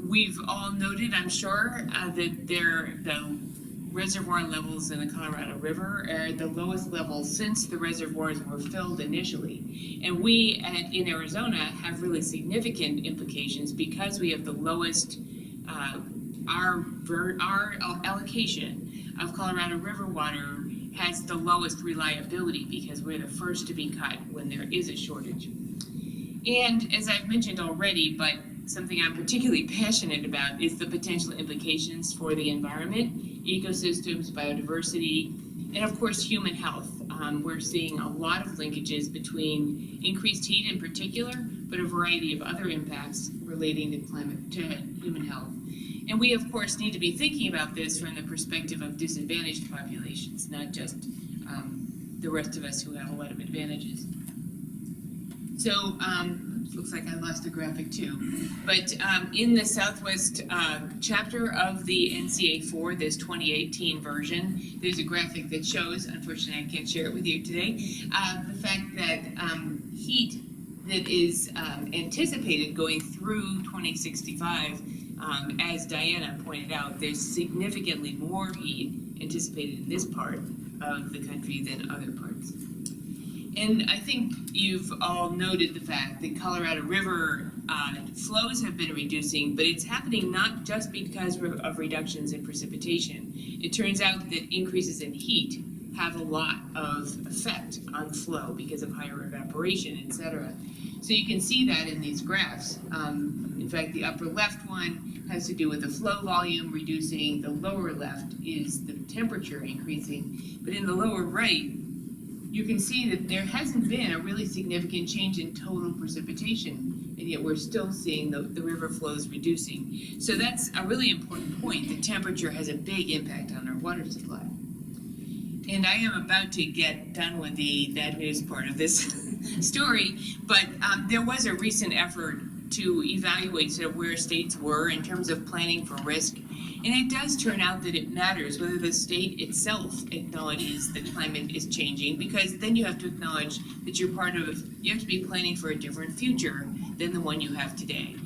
We've all noted, I'm sure, that the reservoir levels in the Colorado River are at the lowest level since the reservoirs were filled initially. And we in Arizona have really significant implications because we have the lowest our allocation of Colorado River water has the lowest reliability because we're the first to be cut when there is a shortage. And as I've mentioned already, but something I'm particularly passionate about is the potential implications for the environment, ecosystems, biodiversity, and of course human health. we're seeing a lot of linkages between increased heat in particular, but a variety of other impacts relating to human health. And we, of course, need to be thinking about this from the perspective of disadvantaged populations, not just the rest of us who have a lot of advantages. So, looks like I lost the graphic too. But in the Southwest chapter of the NCAA4, this 2018 version, there's a graphic that shows, unfortunately I can't share it with you today, the fact that heat that is anticipated going through 2065, as Diana pointed out, there's significantly more heat anticipated in this part of the country than other parts. And I think you've all noted the fact that Colorado River flows have been reducing, but it's happening not just because of reductions in precipitation. It turns out that increases in heat have a lot of effect on flow because of higher evaporation, etc. So you can see that in these graphs. In fact, the upper left one has to do with the flow volume reducing. The lower left is the temperature increasing. But in the lower right, you can see that there hasn't been a really significant change in total precipitation, and yet we're still seeing the river flows reducing. So that's a really important point, that temperature has a big impact on our water supply. And I am about to get done with the bad news part of this story, but there was a recent effort to evaluate sort of where states were in terms of planning for risk. And it does turn out that it matters whether the state itself acknowledges that climate is changing, because then you have to acknowledge that you have to be planning for a different future than the one you have today.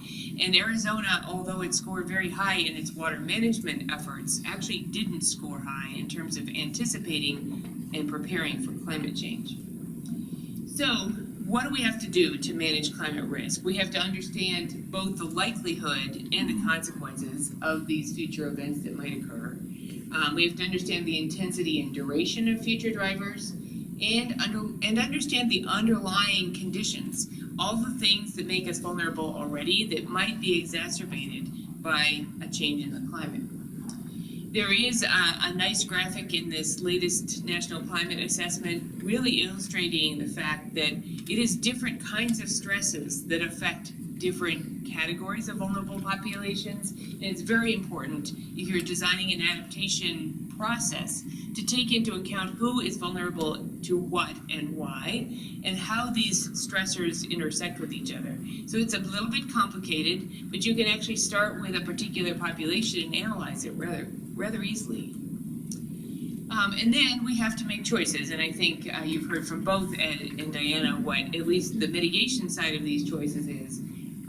And Arizona, although it scored very high in its water management efforts, actually didn't score high in terms of anticipating and preparing for climate change. So, what do we have to do to manage climate risk? We have to understand both the likelihood and the consequences of these future events that might occur. We have to understand the intensity and duration of future drivers, and understand the underlying conditions, all the things that make us vulnerable already that might be exacerbated by a change in the climate. There is a nice graphic in this latest National Climate Assessment really illustrating the fact that it is different kinds of stresses that affect different categories of vulnerable populations. And it's very important, if you're designing an adaptation process, to take into account who is vulnerable to what and why, and how these stressors intersect with each other. So it's a little bit complicated, but you can actually start with a particular population and analyze it rather easily. And then we have to make choices, and I think you've heard from both Ed and Diana what at least the mitigation side of these choices is.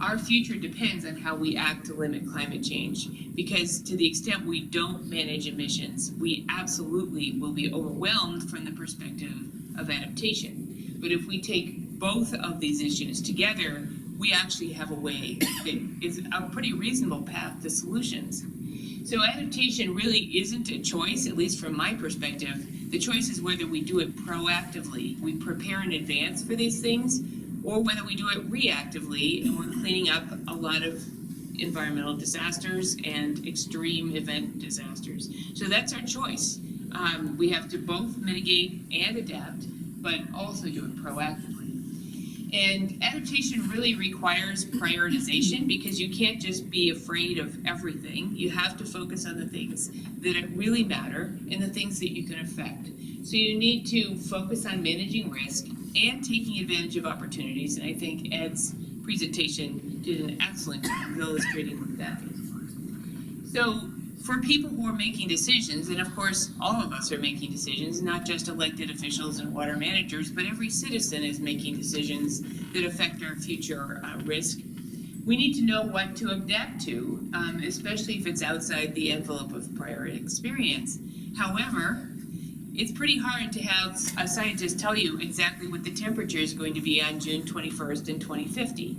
Our future depends on how we act to limit climate change, because to the extent we don't manage emissions, we absolutely will be overwhelmed from the perspective of adaptation. But if we take both of these issues together, we actually have a way that is a pretty reasonable path to solutions. So adaptation really isn't a choice, at least from my perspective. The choice is whether we do it proactively, we prepare in advance for these things, or whether we do it reactively and we're cleaning up a lot of environmental disasters and extreme event disasters. So that's our choice. We have to both mitigate and adapt, but also do it proactively. And adaptation really requires prioritization, because you can't just be afraid of everything. You have to focus on the things that really matter and the things that you can affect. So you need to focus on managing risk and taking advantage of opportunities. And I think Ed's presentation did an excellent job of illustrating that. So for people who are making decisions, and of course all of us are making decisions, not just elected officials and water managers, but every citizen is making decisions that affect our future risk. We need to know what to adapt to, especially if it's outside the envelope of prior experience. However, it's pretty hard to have a scientist tell you exactly what the temperature is going to be on June 21st in 2050.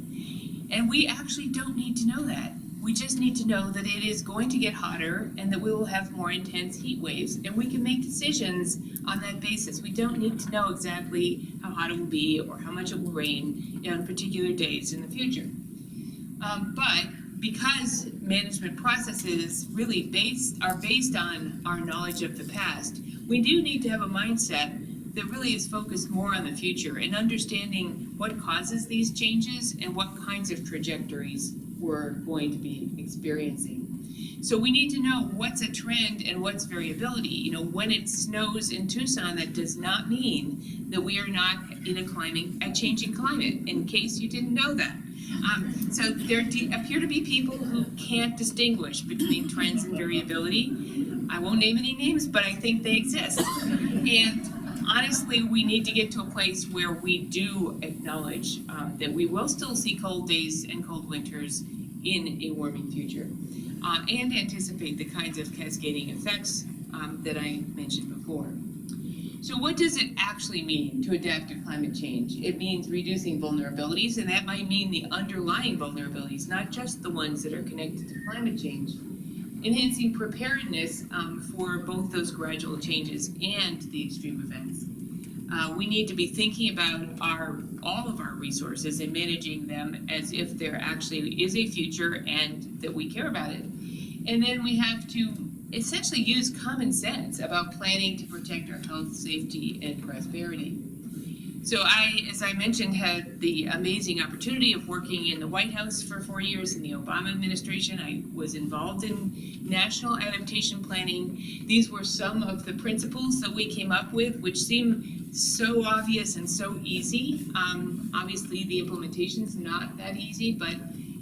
And we actually don't need to know that. We just need to know that it is going to get hotter and that we will have more intense heat waves, and we can make decisions on that basis. We don't need to know exactly how hot it will be or how much it will rain on particular days in the future. But because management processes really are based on our knowledge of the past, we do need to have a mindset that really is focused more on the future and understanding what causes these changes and what kinds of trajectories we're going to be experiencing. So we need to know what's a trend and what's variability. You know, when it snows in Tucson, that does not mean that we are not in a changing climate, in case you didn't know that. So there appear to be people who can't distinguish between trends and variability. I won't name any names, but I think they exist. And honestly, we need to get to a place where we do acknowledge that we will still see cold days and cold winters in a warming future, and anticipate the kinds of cascading effects that I mentioned before. So what does it actually mean to adapt to climate change? It means reducing vulnerabilities, and that might mean the underlying vulnerabilities, not just the ones that are connected to climate change. Enhancing preparedness for both those gradual changes and the extreme events. We need to be thinking about all of our resources and managing them as if there actually is a future and that we care about it. And then we have to essentially use common sense about planning to protect our health, safety, and prosperity. So as I mentioned, had the amazing opportunity of working in the White House for 4 years in the Obama administration. I was involved in national adaptation planning. These were some of the principles that we came up with, which seem so obvious and so easy. Obviously, the implementation's not that easy, but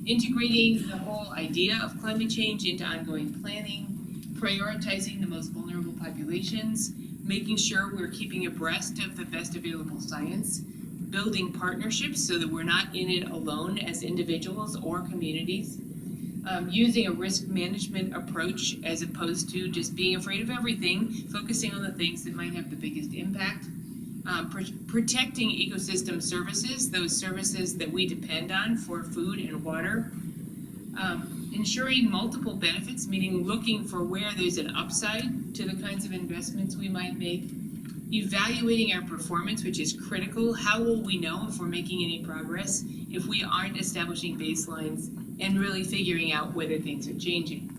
integrating the whole idea of climate change into ongoing planning, prioritizing the most vulnerable populations, making sure we're keeping abreast of the best available science, building partnerships so that we're not in it alone as individuals or communities, using a risk management approach as opposed to just being afraid of everything, focusing on the things that might have the biggest impact, protecting ecosystem services, those services that we depend on for food and water, ensuring multiple benefits, meaning looking for where there's an upside to the kinds of investments we might make, evaluating our performance, which is critical. How will we know if we're making any progress if we aren't establishing baselines and really figuring out whether things are changing?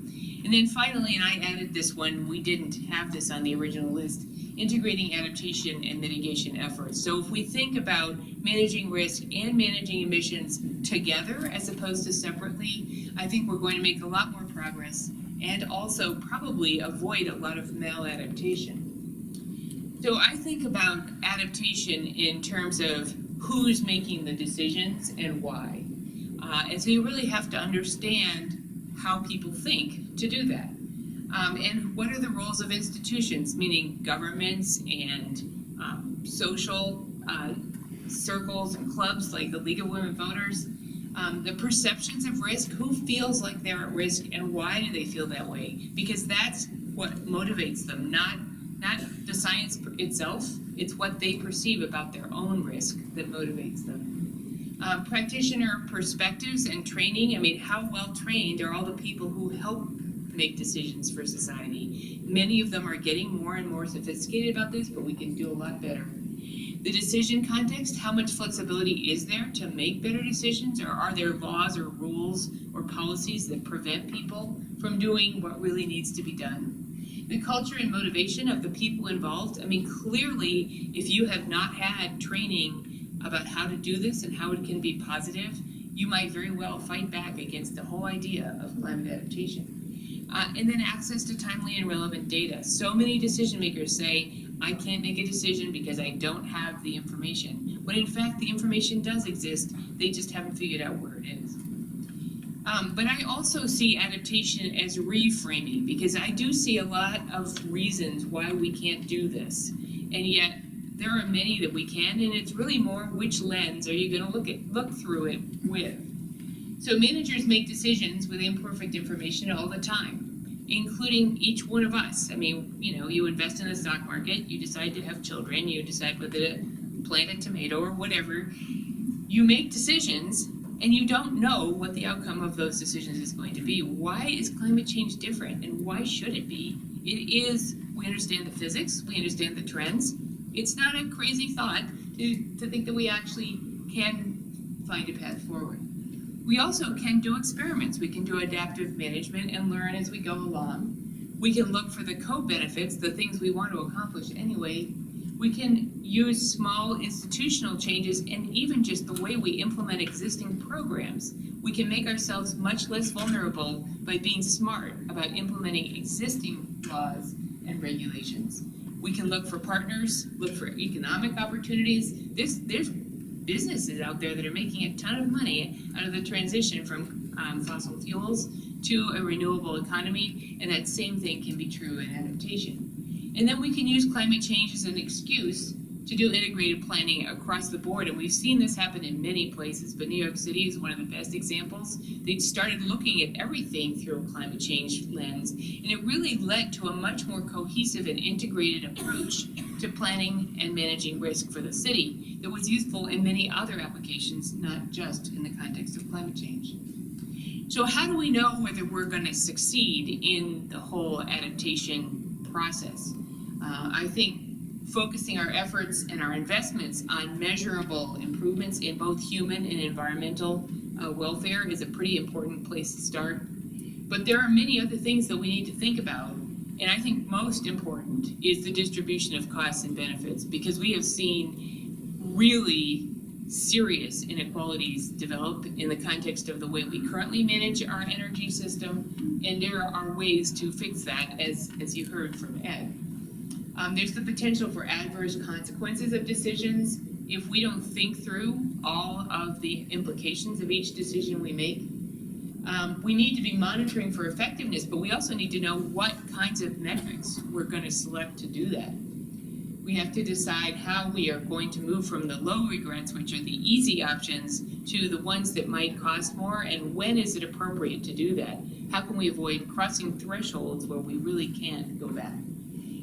And then finally, and I added this one, we didn't have this on the original list, integrating adaptation and mitigation efforts. So if we think about managing risk and managing emissions together as opposed to separately, I think we're going to make a lot more progress and also probably avoid a lot of maladaptation. So I think about adaptation in terms of who's making the decisions and why. And so you really have to understand how people think to do that. And what are the roles of institutions, meaning governments and social circles and clubs like the League of Women Voters, the perceptions of risk, who feels like they're at risk and why do they feel that way? Because that's what motivates them, not the science itself, it's what they perceive about their own risk that motivates them. Practitioner perspectives and training, I mean, how well trained are all the people who help make decisions for society? Many of them are getting more and more sophisticated about this, but we can do a lot better. The decision context, how much flexibility is there to make better decisions, or are there laws or rules or policies that prevent people from doing what really needs to be done? The culture and motivation of the people involved, I mean, clearly, if you have not had training about how to do this and how it can be positive, you might very well fight back against the whole idea of climate adaptation. And then access to timely and relevant data. So many decision makers say, I can't make a decision because I don't have the information. When in fact, the information does exist, they just haven't figured out where it is. But I also see adaptation as reframing, because I do see a lot of reasons why we can't do this. And yet, there are many that we can, and it's really more which lens are you going to look through it with. So managers make decisions with imperfect information all the time, including each one of us. I mean, you know, you invest in the stock market, you decide to have children, you decide whether to plant a tomato or whatever. You make decisions, and you don't know what the outcome of those decisions is going to be. Why is climate change different, and why should it be? It is, we understand the physics, we understand the trends. It's not a crazy thought to think that we actually can find a path forward. We also can do experiments. We can do adaptive management and learn as we go along. We can look for the co-benefits, the things we want to accomplish anyway. We can use small institutional changes and even just the way we implement existing programs. We can make ourselves much less vulnerable by being smart about implementing existing laws and regulations. We can look for partners, look for economic opportunities. There's businesses out there that are making a ton of money out of the transition from fossil fuels to a renewable economy, and that same thing can be true in adaptation. And then we can use climate change as an excuse to do integrated planning across the board, and we've seen this happen in many places, but New York City is one of the best examples. They started looking at everything through a climate change lens, and it really led to a much more cohesive and integrated approach to planning and managing risk for the city that was useful in many other applications, not just in the context of climate change. So how do we know whether we're going to succeed in the whole adaptation process? I think focusing our efforts and our investments on measurable improvements in both human and environmental welfare is a pretty important place to start. But there are many other things that we need to think about, and I think most important is the distribution of costs and benefits, because we have seen really serious inequalities develop in the context of the way we currently manage our energy system, and there are ways to fix that, as you heard from Ed. There's the potential for adverse consequences of decisions if we don't think through all of the implications of each decision we make. We need to be monitoring for effectiveness, but we also need to know what kinds of metrics we're going to select to do that. We have to decide how we are going to move from the low regrets, which are the easy options, to the ones that might cost more, and when is it appropriate to do that? How can we avoid crossing thresholds where we really can't go back?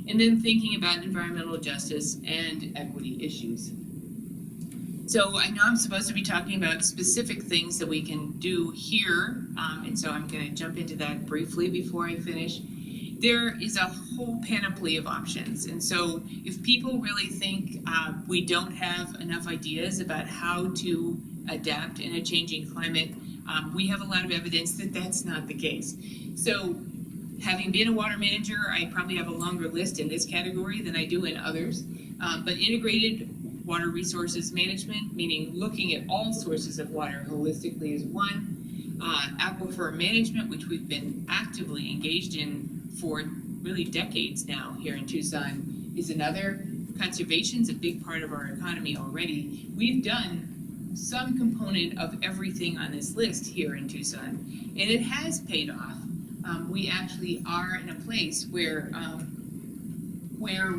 And then thinking about environmental justice and equity issues. So I know I'm supposed to be talking about specific things that we can do here, and so I'm going to jump into that briefly before I finish. There is a whole panoply of options, and so if people really think we don't have enough ideas about how to adapt in a changing climate, we have a lot of evidence that that's not the case. So having been a water manager, I probably have a longer list in this category than I do in others, but integrated water resources management, meaning looking at all sources of water holistically, is one. Aquifer management, which we've been actively engaged in for really decades now here in Tucson, is another. Conservation's a big part of our economy already. We've done some component of everything on this list here in Tucson, and it has paid off. We actually are in a place where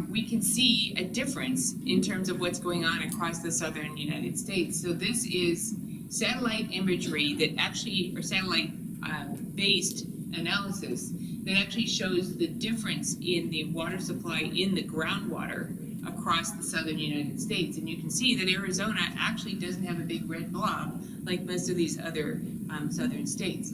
we can see a difference in terms of what's going on across the southern United States. So this is satellite imagery that actually, or satellite-based analysis that actually shows the difference in the water supply in the groundwater across the southern United States. And you can see that Arizona actually doesn't have a big red blob like most of these other southern states.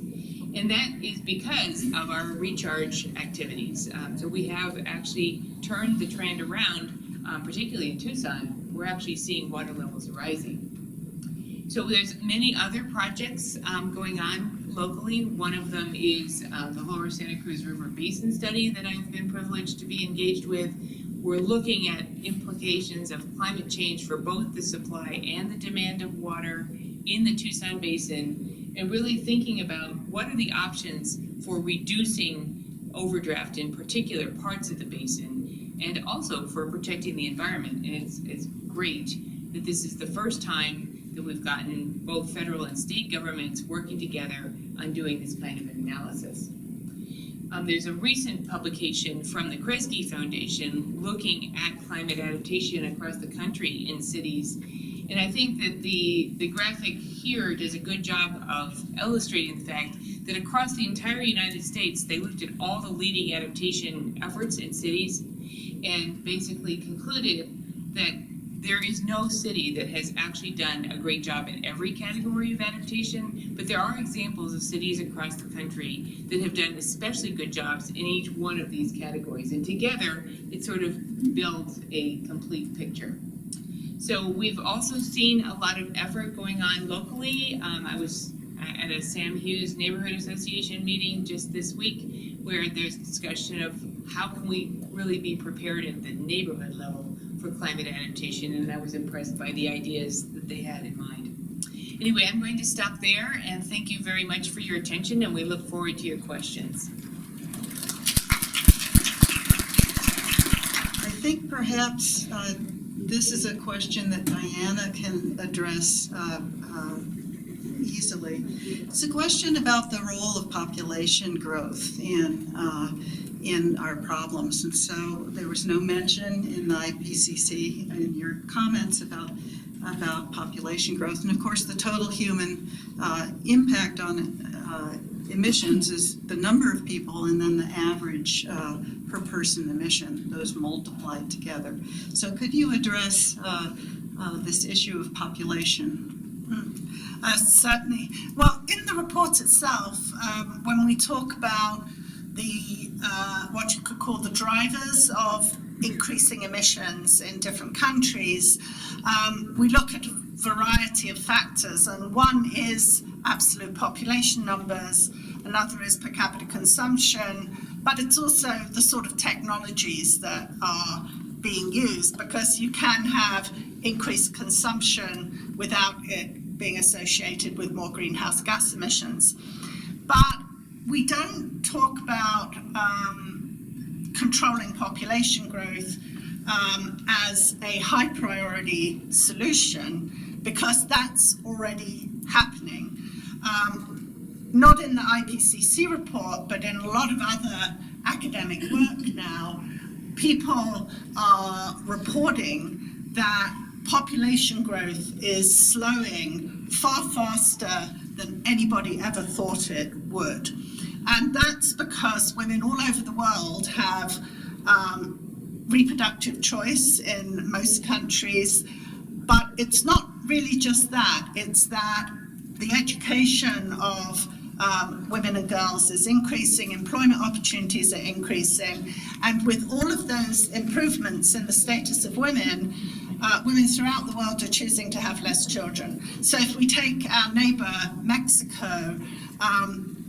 And that is because of our recharge activities. So we have actually turned the trend around, particularly in Tucson. We're actually seeing water levels rising. So there's many other projects going on locally. One of them is the Lower Santa Cruz River Basin study that I've been privileged to be engaged with. We're looking at implications of climate change for both the supply and the demand of water in the Tucson Basin, and really thinking about what are the options for reducing overdraft in particular parts of the basin, and also for protecting the environment. And it's great that this is the first time that we've gotten both federal and state governments working together on doing this kind of an analysis. There's a recent publication from the Kresge Foundation looking at climate adaptation across the country in cities. And I think that the graphic here does a good job of illustrating the fact that across the entire United States, they looked at all the leading adaptation efforts in cities and basically concluded that there is no city that has actually done a great job in every category of adaptation, but there are examples of cities across the country that have done especially good jobs in each one of these categories. And together, it sort of builds a complete picture. So we've also seen a lot of effort going on locally. I was at a Sam Hughes Neighborhood Association meeting just this week where there's discussion of how can we really be prepared at the neighborhood level for climate adaptation, and I was impressed by the ideas that they had in mind. Anyway, I'm going to stop there, and thank you very much for your attention, and we look forward to your questions. I think perhaps this is a question that Diana can address easily. It's a question about the role of population growth in our problems. And so there was no mention in the IPCC in your comments about population growth. And of course, the total human impact on emissions is the number of people and then the average per person emission, those multiplied together. So could you address this issue of population? Certainly. Well, in the report itself, when we talk about the what you could call the drivers of increasing emissions in different countries, we look at a variety of factors, and one is absolute population numbers, another is per capita consumption, but it's also the sort of technologies that are being used, because you can have increased consumption without it being associated with more greenhouse gas emissions. But we don't talk about controlling population growth as a high priority solution, because that's already happening. Not in the IPCC report, but in a lot of other academic work now, people are reporting that population growth is slowing far faster than anybody ever thought it would. And that's because women all over the world have reproductive choice in most countries, but it's not really just that. It's that the education of women and girls is increasing, employment opportunities are increasing, and with all of those improvements in the status of women, women throughout the world are choosing to have less children. So if we take our neighbor, Mexico,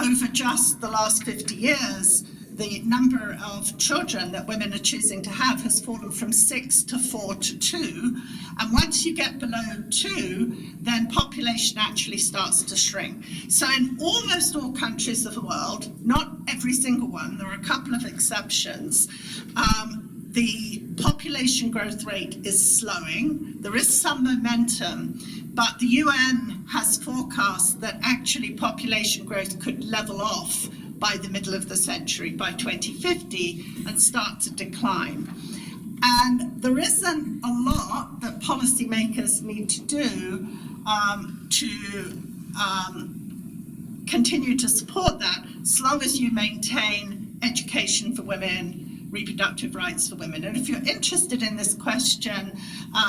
over just the last 50 years, the number of children that women are choosing to have has fallen from 6 to 4 to 2. And once you get below 2, then population actually starts to shrink. So in almost all countries of the world, not every single one, there are a couple of exceptions, the population growth rate is slowing. There is some momentum, but the UN has forecast that actually population growth could level off by the middle of the century, by 2050, and start to decline. And there isn't a lot that policymakers need to do to continue to support that, as long as you maintain education for women, reproductive rights for women. And if you're interested in this question,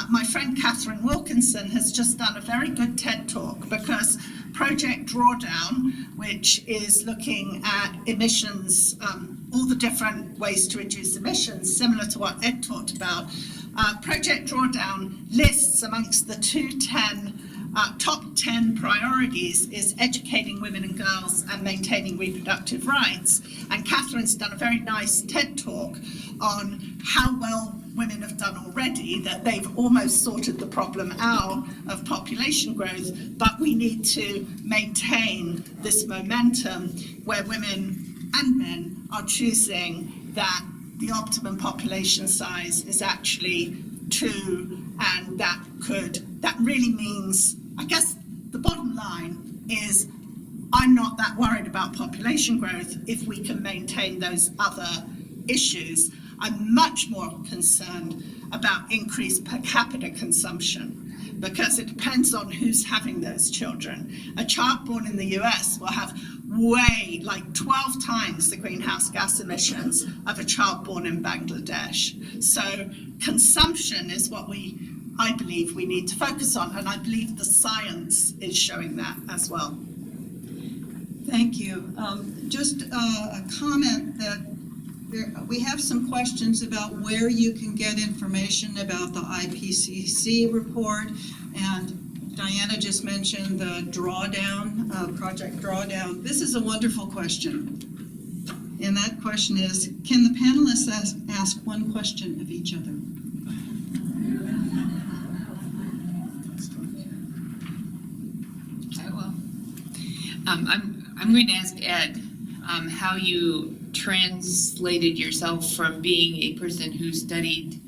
my friend Catherine Wilkinson has just done a very good TED talk, because Project Drawdown, which is looking at emissions, all the different ways to reduce emissions, similar to what Ed talked about, Project Drawdown lists amongst the top 10 priorities is educating women and girls and maintaining reproductive rights. And Catherine's done a very nice TED talk on how well women have done already, that they've almost sorted the problem out of population growth, but we need to maintain this momentum where women and men are choosing that the optimum population size is actually 2, and that really means, I guess the bottom line is, I'm not that worried about population growth if we can maintain those other issues. I'm much more concerned about increased per capita consumption, because it depends on who's having those children. A child born in the US will have like 12 times the greenhouse gas emissions of a child born in Bangladesh. So consumption is what I believe we need to focus on, and I believe the science is showing that as well. Thank you. Just a comment that we have some questions about where you can get information about the IPCC report, and Diana just mentioned the drawdown, Project Drawdown. This is a wonderful question. And that question is, can the panelists ask one question of each other? I will. I'm going to ask Ed how you translated yourself from being a person who studied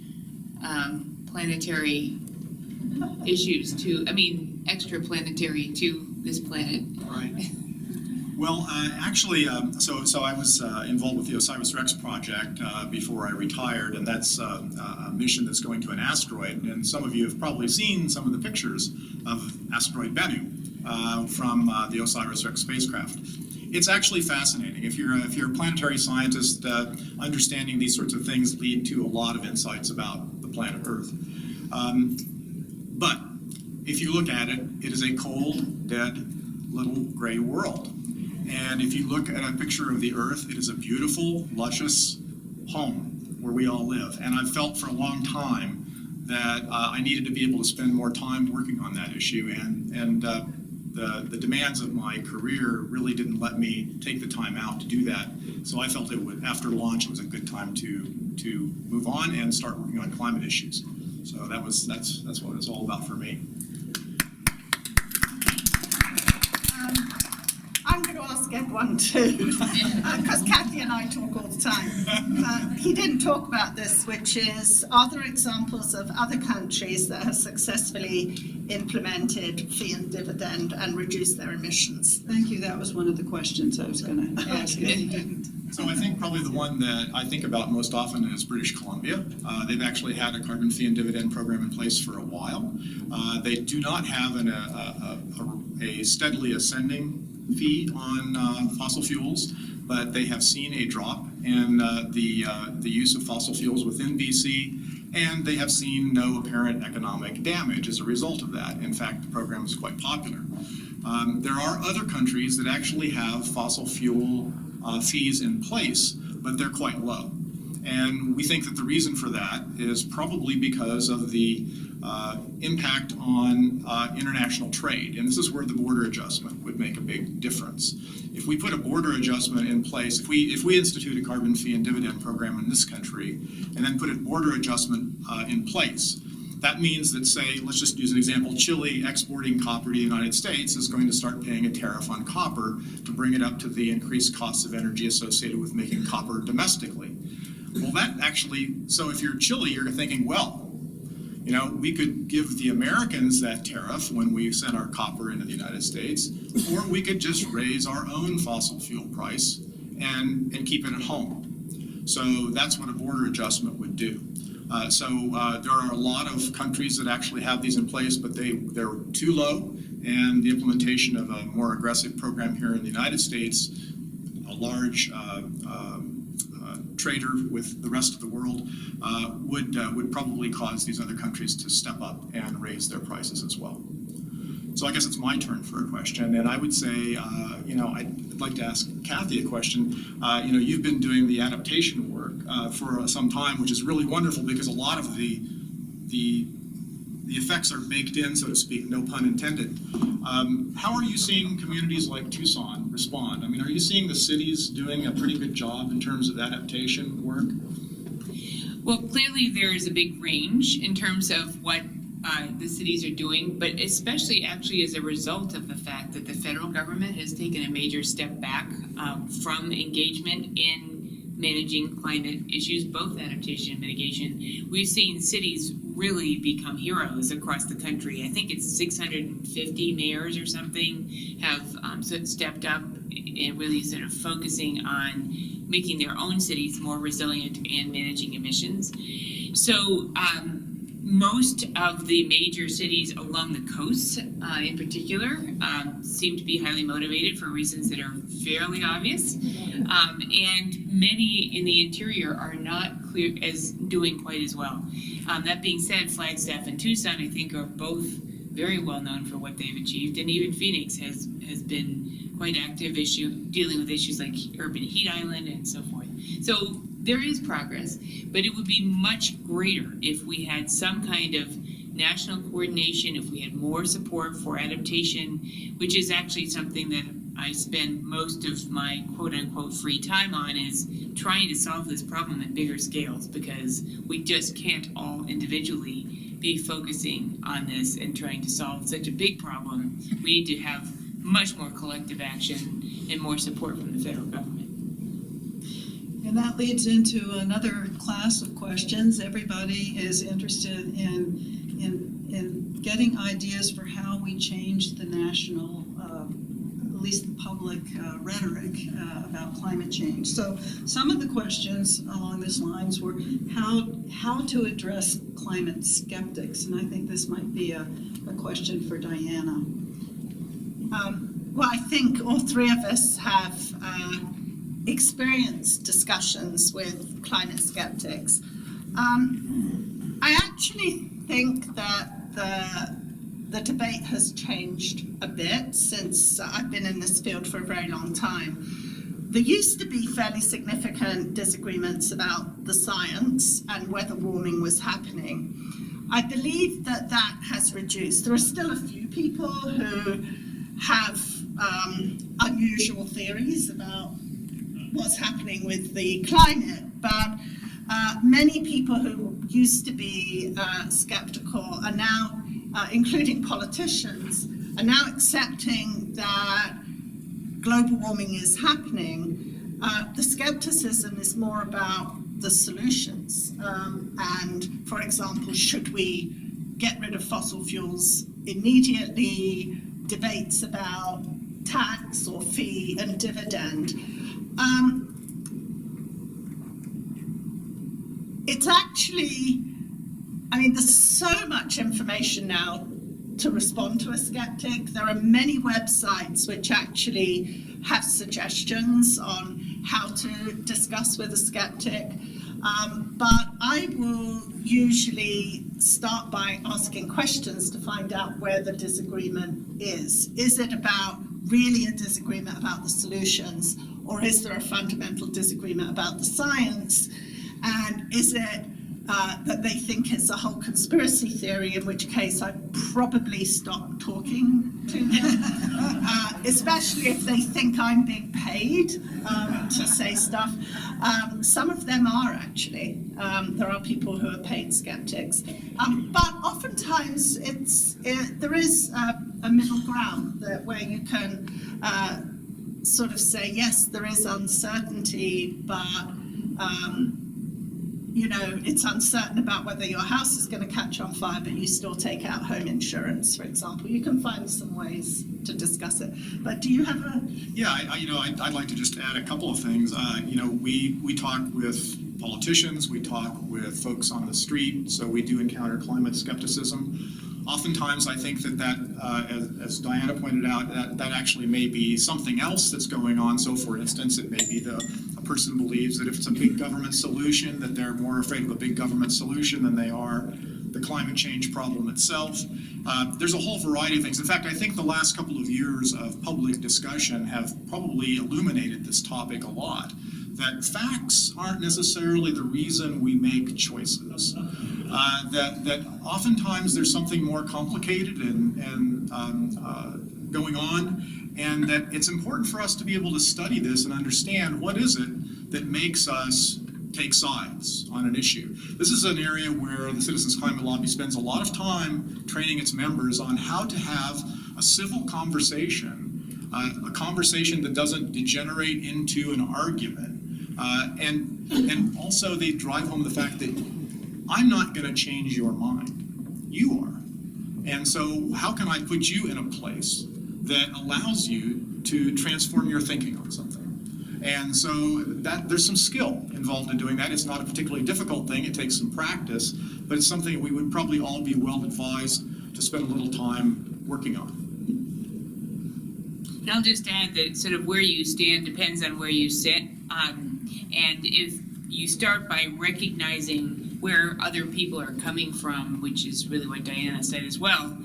planetary issues to, extraplanetary to this planet. Right. Well, actually, so I was involved with the OSIRIS-REx project before I retired, and that's a mission that's going to an asteroid. And some of you have probably seen some of the pictures of asteroid Bennu from the OSIRIS-REx spacecraft. It's actually fascinating. If you're a planetary scientist, understanding these sorts of things lead to a lot of insights about the planet Earth. But if you look at it, it is a cold, dead, little gray world. And if you look at a picture of the Earth, it is a beautiful, luscious home where we all live. And I've felt for a long time that I needed to be able to spend more time working on that issue. And the demands of my career really didn't let me take the time out to do that. So I felt after launch, it was a good time to move on and start working on climate issues. So that's what it's all about for me. I'm going to ask Ed one too, because Kathy and I talk all the time. He didn't talk about this, which is, are there examples of other countries that have successfully implemented Fee and Dividend and reduced their emissions? Thank you. That was one of the questions I was going to ask if you didn't. So I think probably the one that I think about most often is British Columbia. They've actually had a carbon fee and dividend program in place for a while. They do not have a steadily ascending fee on fossil fuels, but they have seen a drop in the use of fossil fuels within BC, and they have seen no apparent economic damage as a result of that. In fact, the program is quite popular. There are other countries that actually have fossil fuel fees in place, but they're quite low. And we think that the reason for that is probably because of the impact on international trade. And this is where the border adjustment would make a big difference. If we put a border adjustment in place, if we institute a carbon fee and dividend program in this country and then put a border adjustment in place, that means that, say, let's just use an example, Chile exporting copper to the United States is going to start paying a tariff on copper to bring it up to the increased costs of energy associated with making copper domestically. Well, that actually, so if you're Chile, you're thinking, well, we could give the Americans that tariff when we send our copper into the United States, or we could just raise our own fossil fuel price and keep it at home. So that's what a border adjustment would do. So there are a lot of countries that actually have these in place, but they're too low, and the implementation of a more aggressive program here in the United States, a large trader with the rest of the world, would probably cause these other countries to step up and raise their prices as well. So I guess it's my turn for a question, and I would say, I'd like to ask Kathy a question. You've been doing the adaptation work for some time, which is really wonderful because a lot of the effects are baked in, so to speak, no pun intended. How are you seeing communities like Tucson respond? I mean, are you seeing the cities doing a pretty good job in terms of adaptation work? Well, clearly there is a big range in terms of what the cities are doing, but especially actually as a result of the fact that the federal government has taken a major step back from engagement in managing climate issues, both adaptation and mitigation. We've seen cities really become heroes across the country. I think it's 650 mayors or something have stepped up and really sort of focusing on making their own cities more resilient and managing emissions. So most of the major cities along the coast in particular seem to be highly motivated for reasons that are fairly obvious. And many in the interior are not clear as doing quite as well. That being said, Flagstaff and Tucson, I think, are both very well known for what they've achieved, and even Phoenix has been quite active dealing with issues like urban heat island and so forth. So there is progress, but it would be much greater if we had some kind of national coordination, if we had more support for adaptation, which is actually something that I spend most of my quote-unquote free time on is trying to solve this problem at bigger scales, because we just can't all individually be focusing on this and trying to solve such a big problem. We need to have much more collective action and more support from the federal government. And that leads into another class of questions. Everybody is interested in getting ideas for how we change the national, at least the public rhetoric about climate change. So some of the questions along these lines were how to address climate skeptics, and I think this might be a question for Diana. Well, I think all three of us have experienced discussions with climate skeptics. I actually think that the debate has changed a bit since I've been in this field for a very long time. There used to be fairly significant disagreements about the science and whether warming was happening. I believe that has reduced. There are still a few people who have unusual theories about what's happening with the climate, but many people who used to be skeptical are now, including politicians, are now accepting that global warming is happening. The skepticism is more about the solutions. And, for example, should we get rid of fossil fuels immediately? Debates about tax or fee and dividend. It's actually, I mean, there's so much information now to respond to a skeptic. There are many websites which actually have suggestions on how to discuss with a skeptic. But I will usually start by asking questions to find out where the disagreement is. Is it really a disagreement about the solutions, or is there a fundamental disagreement about the science? And is it that they think it's a whole conspiracy theory, in which case I'd probably stop talking to them, especially if they think I'm being paid to say stuff. Some of them are actually. There are people who are paid skeptics. But oftentimes there is a middle ground where you can sort of say, yes, there is uncertainty, but it's uncertain about whether your house is going to catch on fire, but you still take out home insurance, for example. You can find some ways to discuss it. But do you have a... Yeah, I'd like to just add a couple of things. We talk with politicians, we talk with folks on the street, so we do encounter climate skepticism. Oftentimes, I think that as Diana pointed out, that actually may be something else that's going on. So, for instance, it may be a person believes that if it's a big government solution, that they're more afraid of a big government solution than they are the climate change problem itself. There's a whole variety of things. In fact, I think the last couple of years of public discussion have probably illuminated this topic a lot. That facts aren't necessarily the reason we make choices. That oftentimes there's something more complicated and going on, and that it's important for us to be able to study this and understand what is it that makes us take sides on an issue. This is an area where the Citizens Climate Lobby spends a lot of time training its members on how to have a civil conversation, a conversation that doesn't degenerate into an argument. And also they drive home the fact that I'm not going to change your mind. You are. And so how can I put you in a place that allows you to transform your thinking on something? And so there's some skill involved in doing that. It's not a particularly difficult thing. It takes some practice, but it's something we would probably all be well advised to spend a little time working on. And I'll just add that sort of where you stand depends on where you sit. And if you start by recognizing where other people are coming from, which is really what Diana said as well,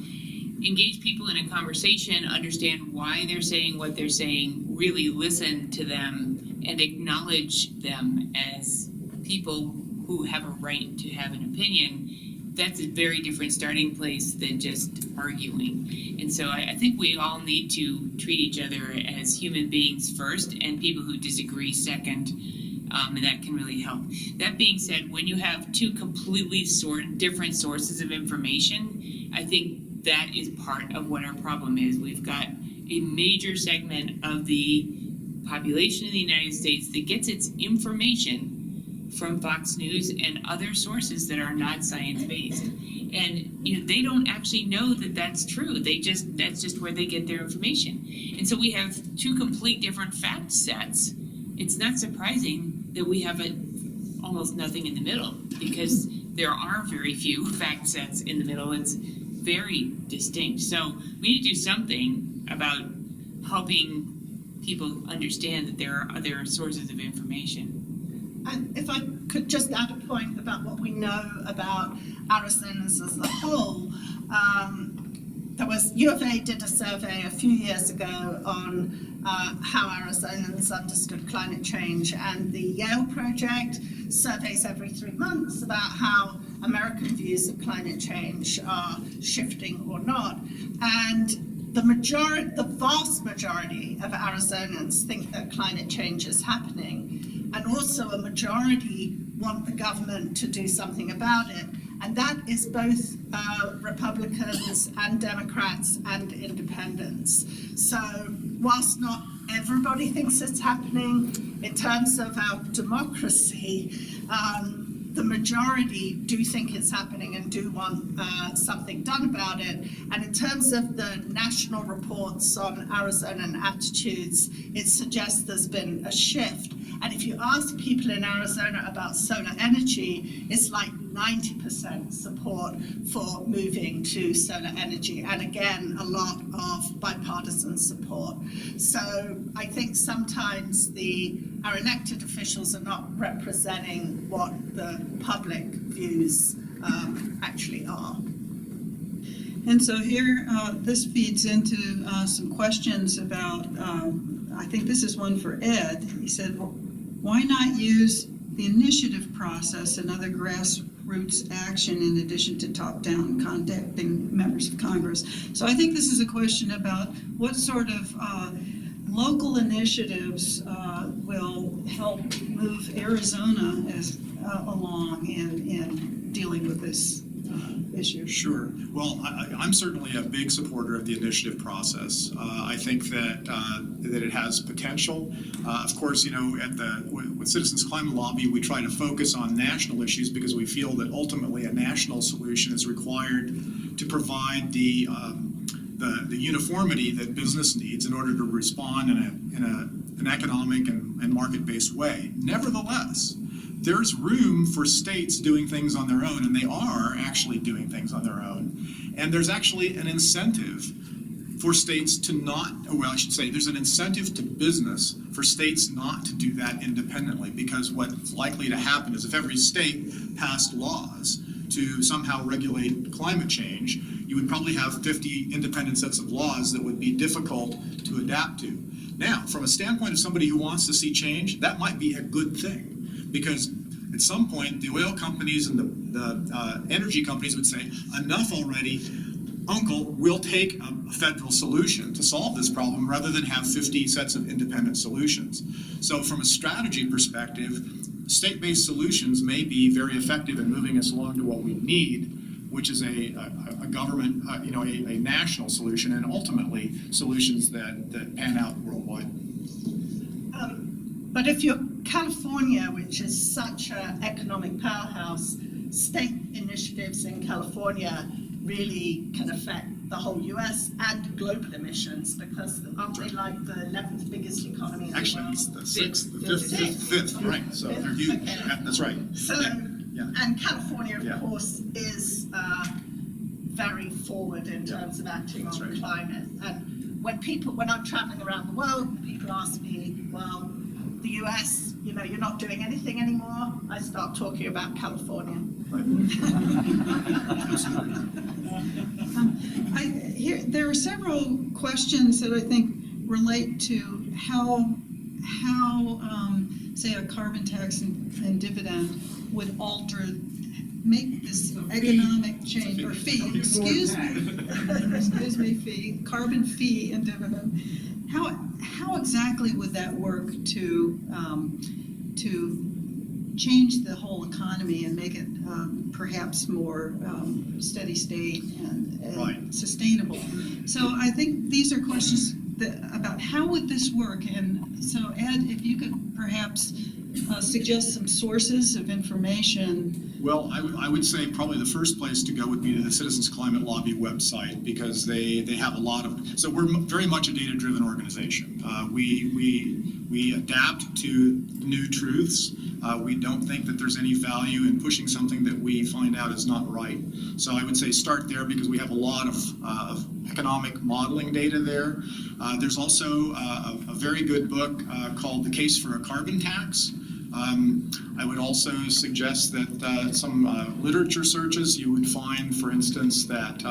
engage people in a conversation, understand why they're saying what they're saying, really listen to them and acknowledge them as people who have a right to have an opinion, that's a very different starting place than just arguing. And so I think we all need to treat each other as human beings first and people who disagree second, and that can really help. That being said, when you have two completely different sources of information, I think that is part of what our problem is. We've got a major segment of the population in the United States that gets its information from Fox News and other sources that are not science-based. And they don't actually know that that's true. That's just where they get their information. And so we have two complete different fact sets. It's not surprising that we have almost nothing in the middle, because there are very few fact sets in the middle. It's very distinct. So we need to do something about helping people understand that there are other sources of information. And if I could just add a point about what we know about Arizonans as a whole, U of A did a survey a few years ago on how Arizonans understood climate change, and the Yale project surveys every 3 months about how American views of climate change are shifting or not. And the vast majority of Arizonans think that climate change is happening. And also a majority want the government to do something about it. And that is both Republicans and Democrats and independents. So whilst not everybody thinks it's happening, in terms of our democracy, the majority do think it's happening and do want something done about it. And in terms of the national reports on Arizonan attitudes, it suggests there's been a shift. And if you ask people in Arizona about solar energy, it's like 90% support for moving to solar energy. And again, a lot of bipartisan support. So I think sometimes our elected officials are not representing what the public views actually are. And so here, this feeds into some questions about, I think this is one for Ed. He said, why not use the initiative process and other grassroots action in addition to top-down contacting members of Congress? So I think this is a question about what sort of local initiatives will help move Arizona along in dealing with this issue. Sure. Well, I'm certainly a big supporter of the initiative process. I think that it has potential. Of course, with Citizens Climate Lobby, we try to focus on national issues because we feel that ultimately a national solution is required to provide the uniformity that business needs in order to respond in an economic and market-based way. Nevertheless, there's room for states doing things on their own, and they are actually doing things on their own. And there's actually an incentive for states to there's an incentive to business for states not to do that independently, because what's likely to happen is if every state passed laws to somehow regulate climate change, you would probably have 50 independent sets of laws that would be difficult to adapt to. Now, from a standpoint of somebody who wants to see change, that might be a good thing. Because at some point, the oil companies and the energy companies would say, enough already, Uncle, we'll take a federal solution to solve this problem rather than have 50 sets of independent solutions. So from a strategy perspective, state-based solutions may be very effective in moving us along to what we need, which is a government, a national solution, and ultimately solutions that pan out worldwide. But if you're California, which is such an economic powerhouse, state initiatives in California really can affect the whole US and global emissions, because aren't they like the 11th biggest economy in the Actually, world? it's the sixth, the fifth, right? So they're huge. Okay. That's right. So, Yeah. and California, of Yeah. course, is very forward in terms of acting That's on right. climate. And when I'm traveling around the world, people ask me, well, the US, you're not doing anything anymore. I start talking about California. There are several questions that I think relate to how say a carbon tax and dividend would alter make this economic change, or fee, excuse me, fee, carbon fee and dividend, how exactly would that work to change the whole economy and make it perhaps more steady state and sustainable? So I think these are questions about how would this work, and so Ed, if you could perhaps suggest some sources of information. Well, I would say probably the first place to go would be to the Citizens Climate Lobby website, because they have a lot of, so we're very much a data-driven organization. We adapt to new truths. We don't think that there's any value in pushing something that we find out is not right. So I would say start there, because we have a lot of economic modeling data there. There's also a very good book called The Case for a Carbon Tax. I would also suggest that some literature searches you would find, for instance, that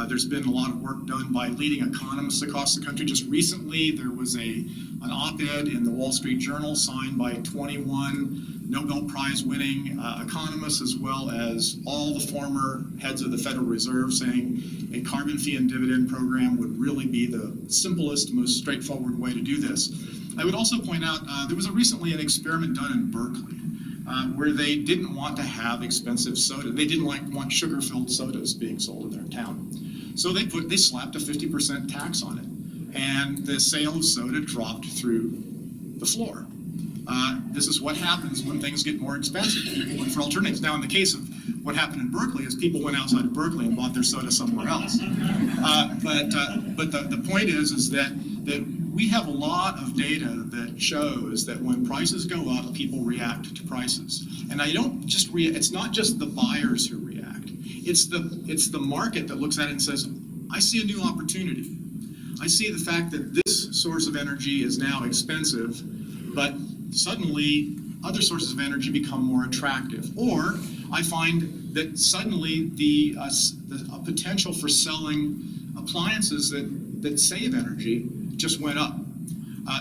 there's been a lot of work done by leading economists across the country. Just recently, there was an op-ed in the Wall Street Journal signed by 21 Nobel Prize winning economists, as well as all the former heads of the Federal Reserve, saying a carbon fee and dividend program would really be the simplest, most straightforward way to do this. I would also point out there was recently an experiment done in Berkeley where they didn't want to have expensive soda. They didn't want sugar-filled sodas being sold in their town. So they slapped a 50% tax on it, and the sale of soda dropped through the floor. This is what happens when things get more expensive. People look for alternatives. Now, in the case of what happened in Berkeley, is people went outside of Berkeley and bought their soda somewhere else. But the point is that we have a lot of data that shows that when prices go up, people react to prices. And it's not just the buyers who react. It's the market that looks at it and says, I see a new opportunity. I see the fact that this source of energy is now expensive, but suddenly other sources of energy become more attractive. Or I find that suddenly the potential for selling appliances that save energy just went up.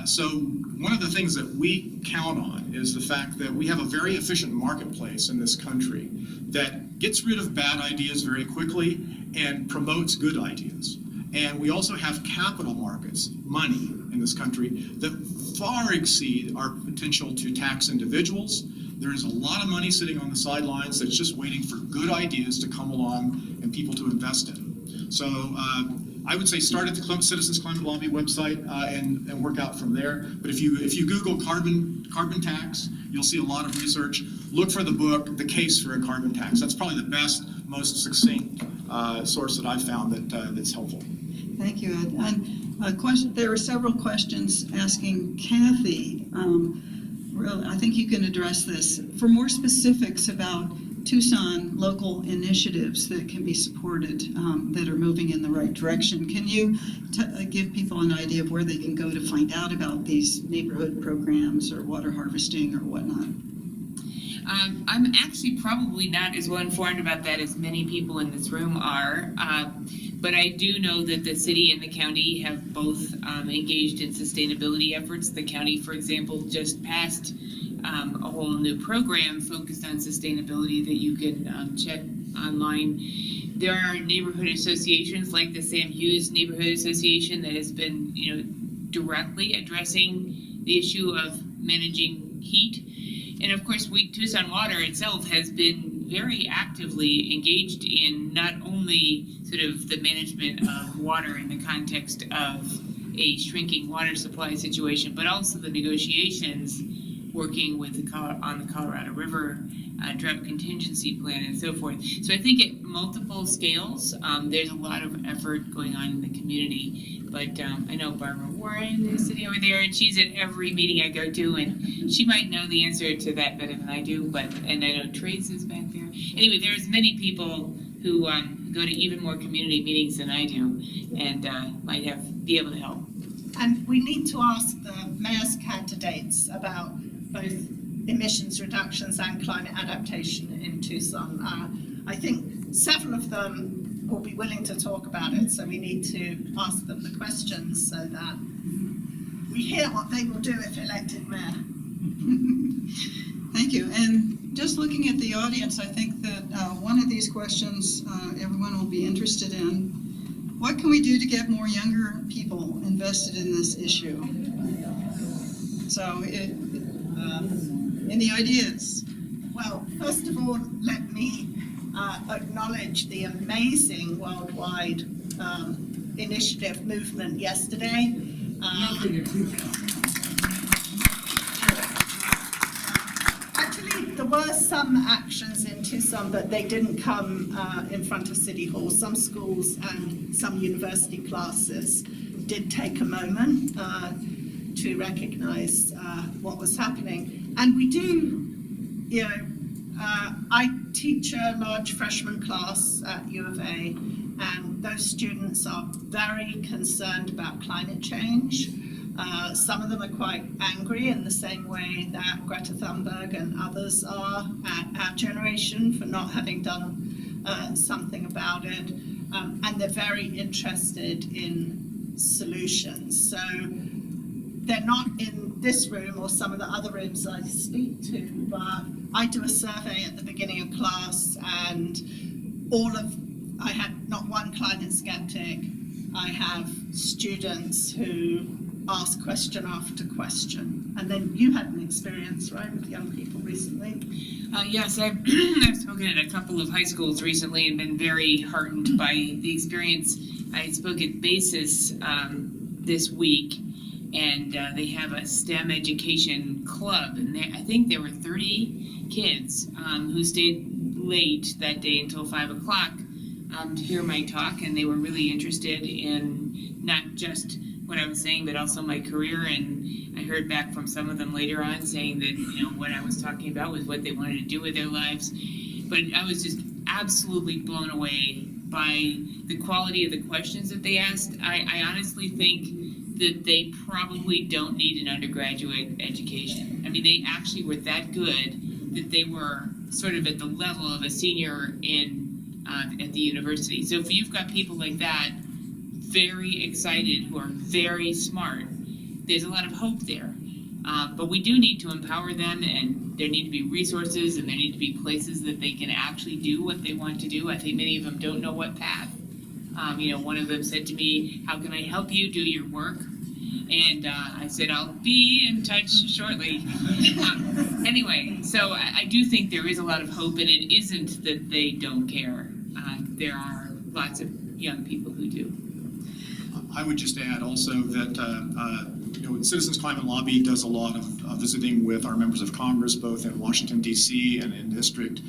So one of the things that we count on is the fact that we have a very efficient marketplace in this country that gets rid of bad ideas very quickly and promotes good ideas. And we also have capital markets, money in this country, that far exceed our potential to tax individuals. There is a lot of money sitting on the sidelines that's just waiting for good ideas to come along and people to invest in. So I would say start at the Citizens Climate Lobby website and work out from there. But if you Google carbon tax, you'll see a lot of research. Look for the book, The Case for a Carbon Tax. That's probably the best, most succinct source that I've found that's helpful. Thank you, Ed. And there were several questions asking Kathy. Really, I think you can address this. For more specifics about Tucson local initiatives that can be supported that are moving in the right direction, can you give people an idea of where they can go to find out about these neighborhood programs or water harvesting or whatnot? I'm actually probably not as well informed about that as many people in this room are, but I do know that the city and the county have both engaged in sustainability efforts. The county, for example, just passed a whole new program focused on sustainability that you can check online. There are neighborhood associations like the Sam Hughes Neighborhood Association that has been, directly addressing the issue of managing heat. And of course, Tucson Water itself has been very actively engaged in not only sort of the management of water in the context of a shrinking water supply situation, but also the negotiations working with on the Colorado River drought contingency plan and so forth. So I think at multiple scales, there's a lot of effort going on in the community. But I know Barbara Warren is sitting over there, and she's at every meeting I go to, and she might know the answer to that better than I do. And I know Trace is back there. Anyway, there's many people who go to even more community meetings than I do, and might be able to help. And we need to ask the mayor's candidates about both emissions reductions and climate adaptation in Tucson. I think several of them will be willing to talk about it, so we need to ask them the questions so that we hear what they will do if elected mayor. Thank you. And just looking at the audience, I think that one of these questions everyone will be interested in. What can we do to get more younger people invested in this issue? So, any ideas? Well, first of all, let me acknowledge the amazing worldwide initiative movement yesterday. Actually, there were some actions in Tucson, but they didn't come in front of City Hall. Some schools and some university classes did take a moment to recognize what was happening. And we do, I teach a large freshman class at U of A, and those students are very concerned about climate change. Some of them are quite angry in the same way that Greta Thunberg and others are at our generation for not having done something about it. And they're very interested in solutions. So they're not in this room or some of the other rooms I speak to, but I do a survey at the beginning of class, and I had not one climate skeptic. I have students who ask question after question. And then you had an experience, right, with young people recently? Yes, I've spoken at a couple of high schools recently and been very heartened by the experience. I spoke at Basin this week, and they have a STEM education club, and I think there were 30 kids who stayed late that day until 5 o'clock to hear my talk, and they were really interested in not just what I was saying, but also my career. And I heard back from some of them later on saying that, what I was talking about was what they wanted to do with their lives. But I was just absolutely blown away by the quality of the questions that they asked. I honestly think that they probably don't need an undergraduate education. I mean, they actually were that good that they were sort of at the level of a senior at the university. So if you've got people like that, very excited, who are very smart, there's a lot of hope there. But we do need to empower them, and there need to be resources, and there need to be places that they can actually do what they want to do. I think many of them don't know what path. One of them said to me, "How can I help you do your work?" And I said, "I'll be in touch shortly." Anyway, so I do think there is a lot of hope, and it isn't that they don't care. There are lots of young people who do. I would just add also that Citizens Climate Lobby does a lot of visiting with our members of Congress, both in Washington, D.C. and in district.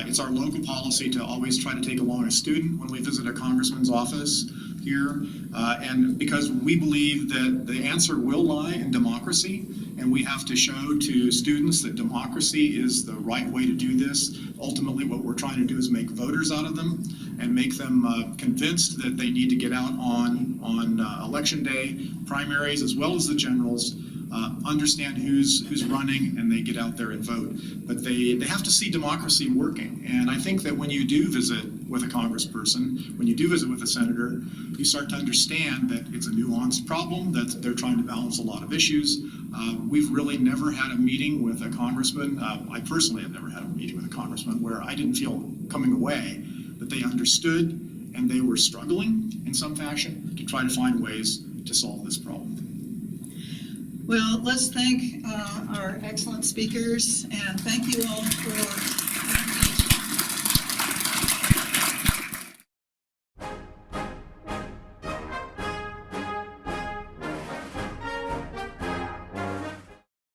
It's our local policy to always try to take along a student when we visit a congressman's office here, and because we believe that the answer will lie in democracy, and we have to show to students that democracy is the right way to do this. Ultimately, what we're trying to do is make voters out of them and make them convinced that they need to get out on election day, primaries, as well as the generals, understand who's running, and they get out there and vote. But they have to see democracy working. And I think that when you do visit with a congressperson, when you do visit with a senator, you start to understand that it's a nuanced problem, that they're trying to balance a lot of issues. We've really never had a meeting with a congressman. I personally have never had a meeting with a congressman where I didn't feel coming away that they understood and they were struggling in some fashion to try to find ways to solve this problem. Well, let's thank our excellent speakers, and thank you all for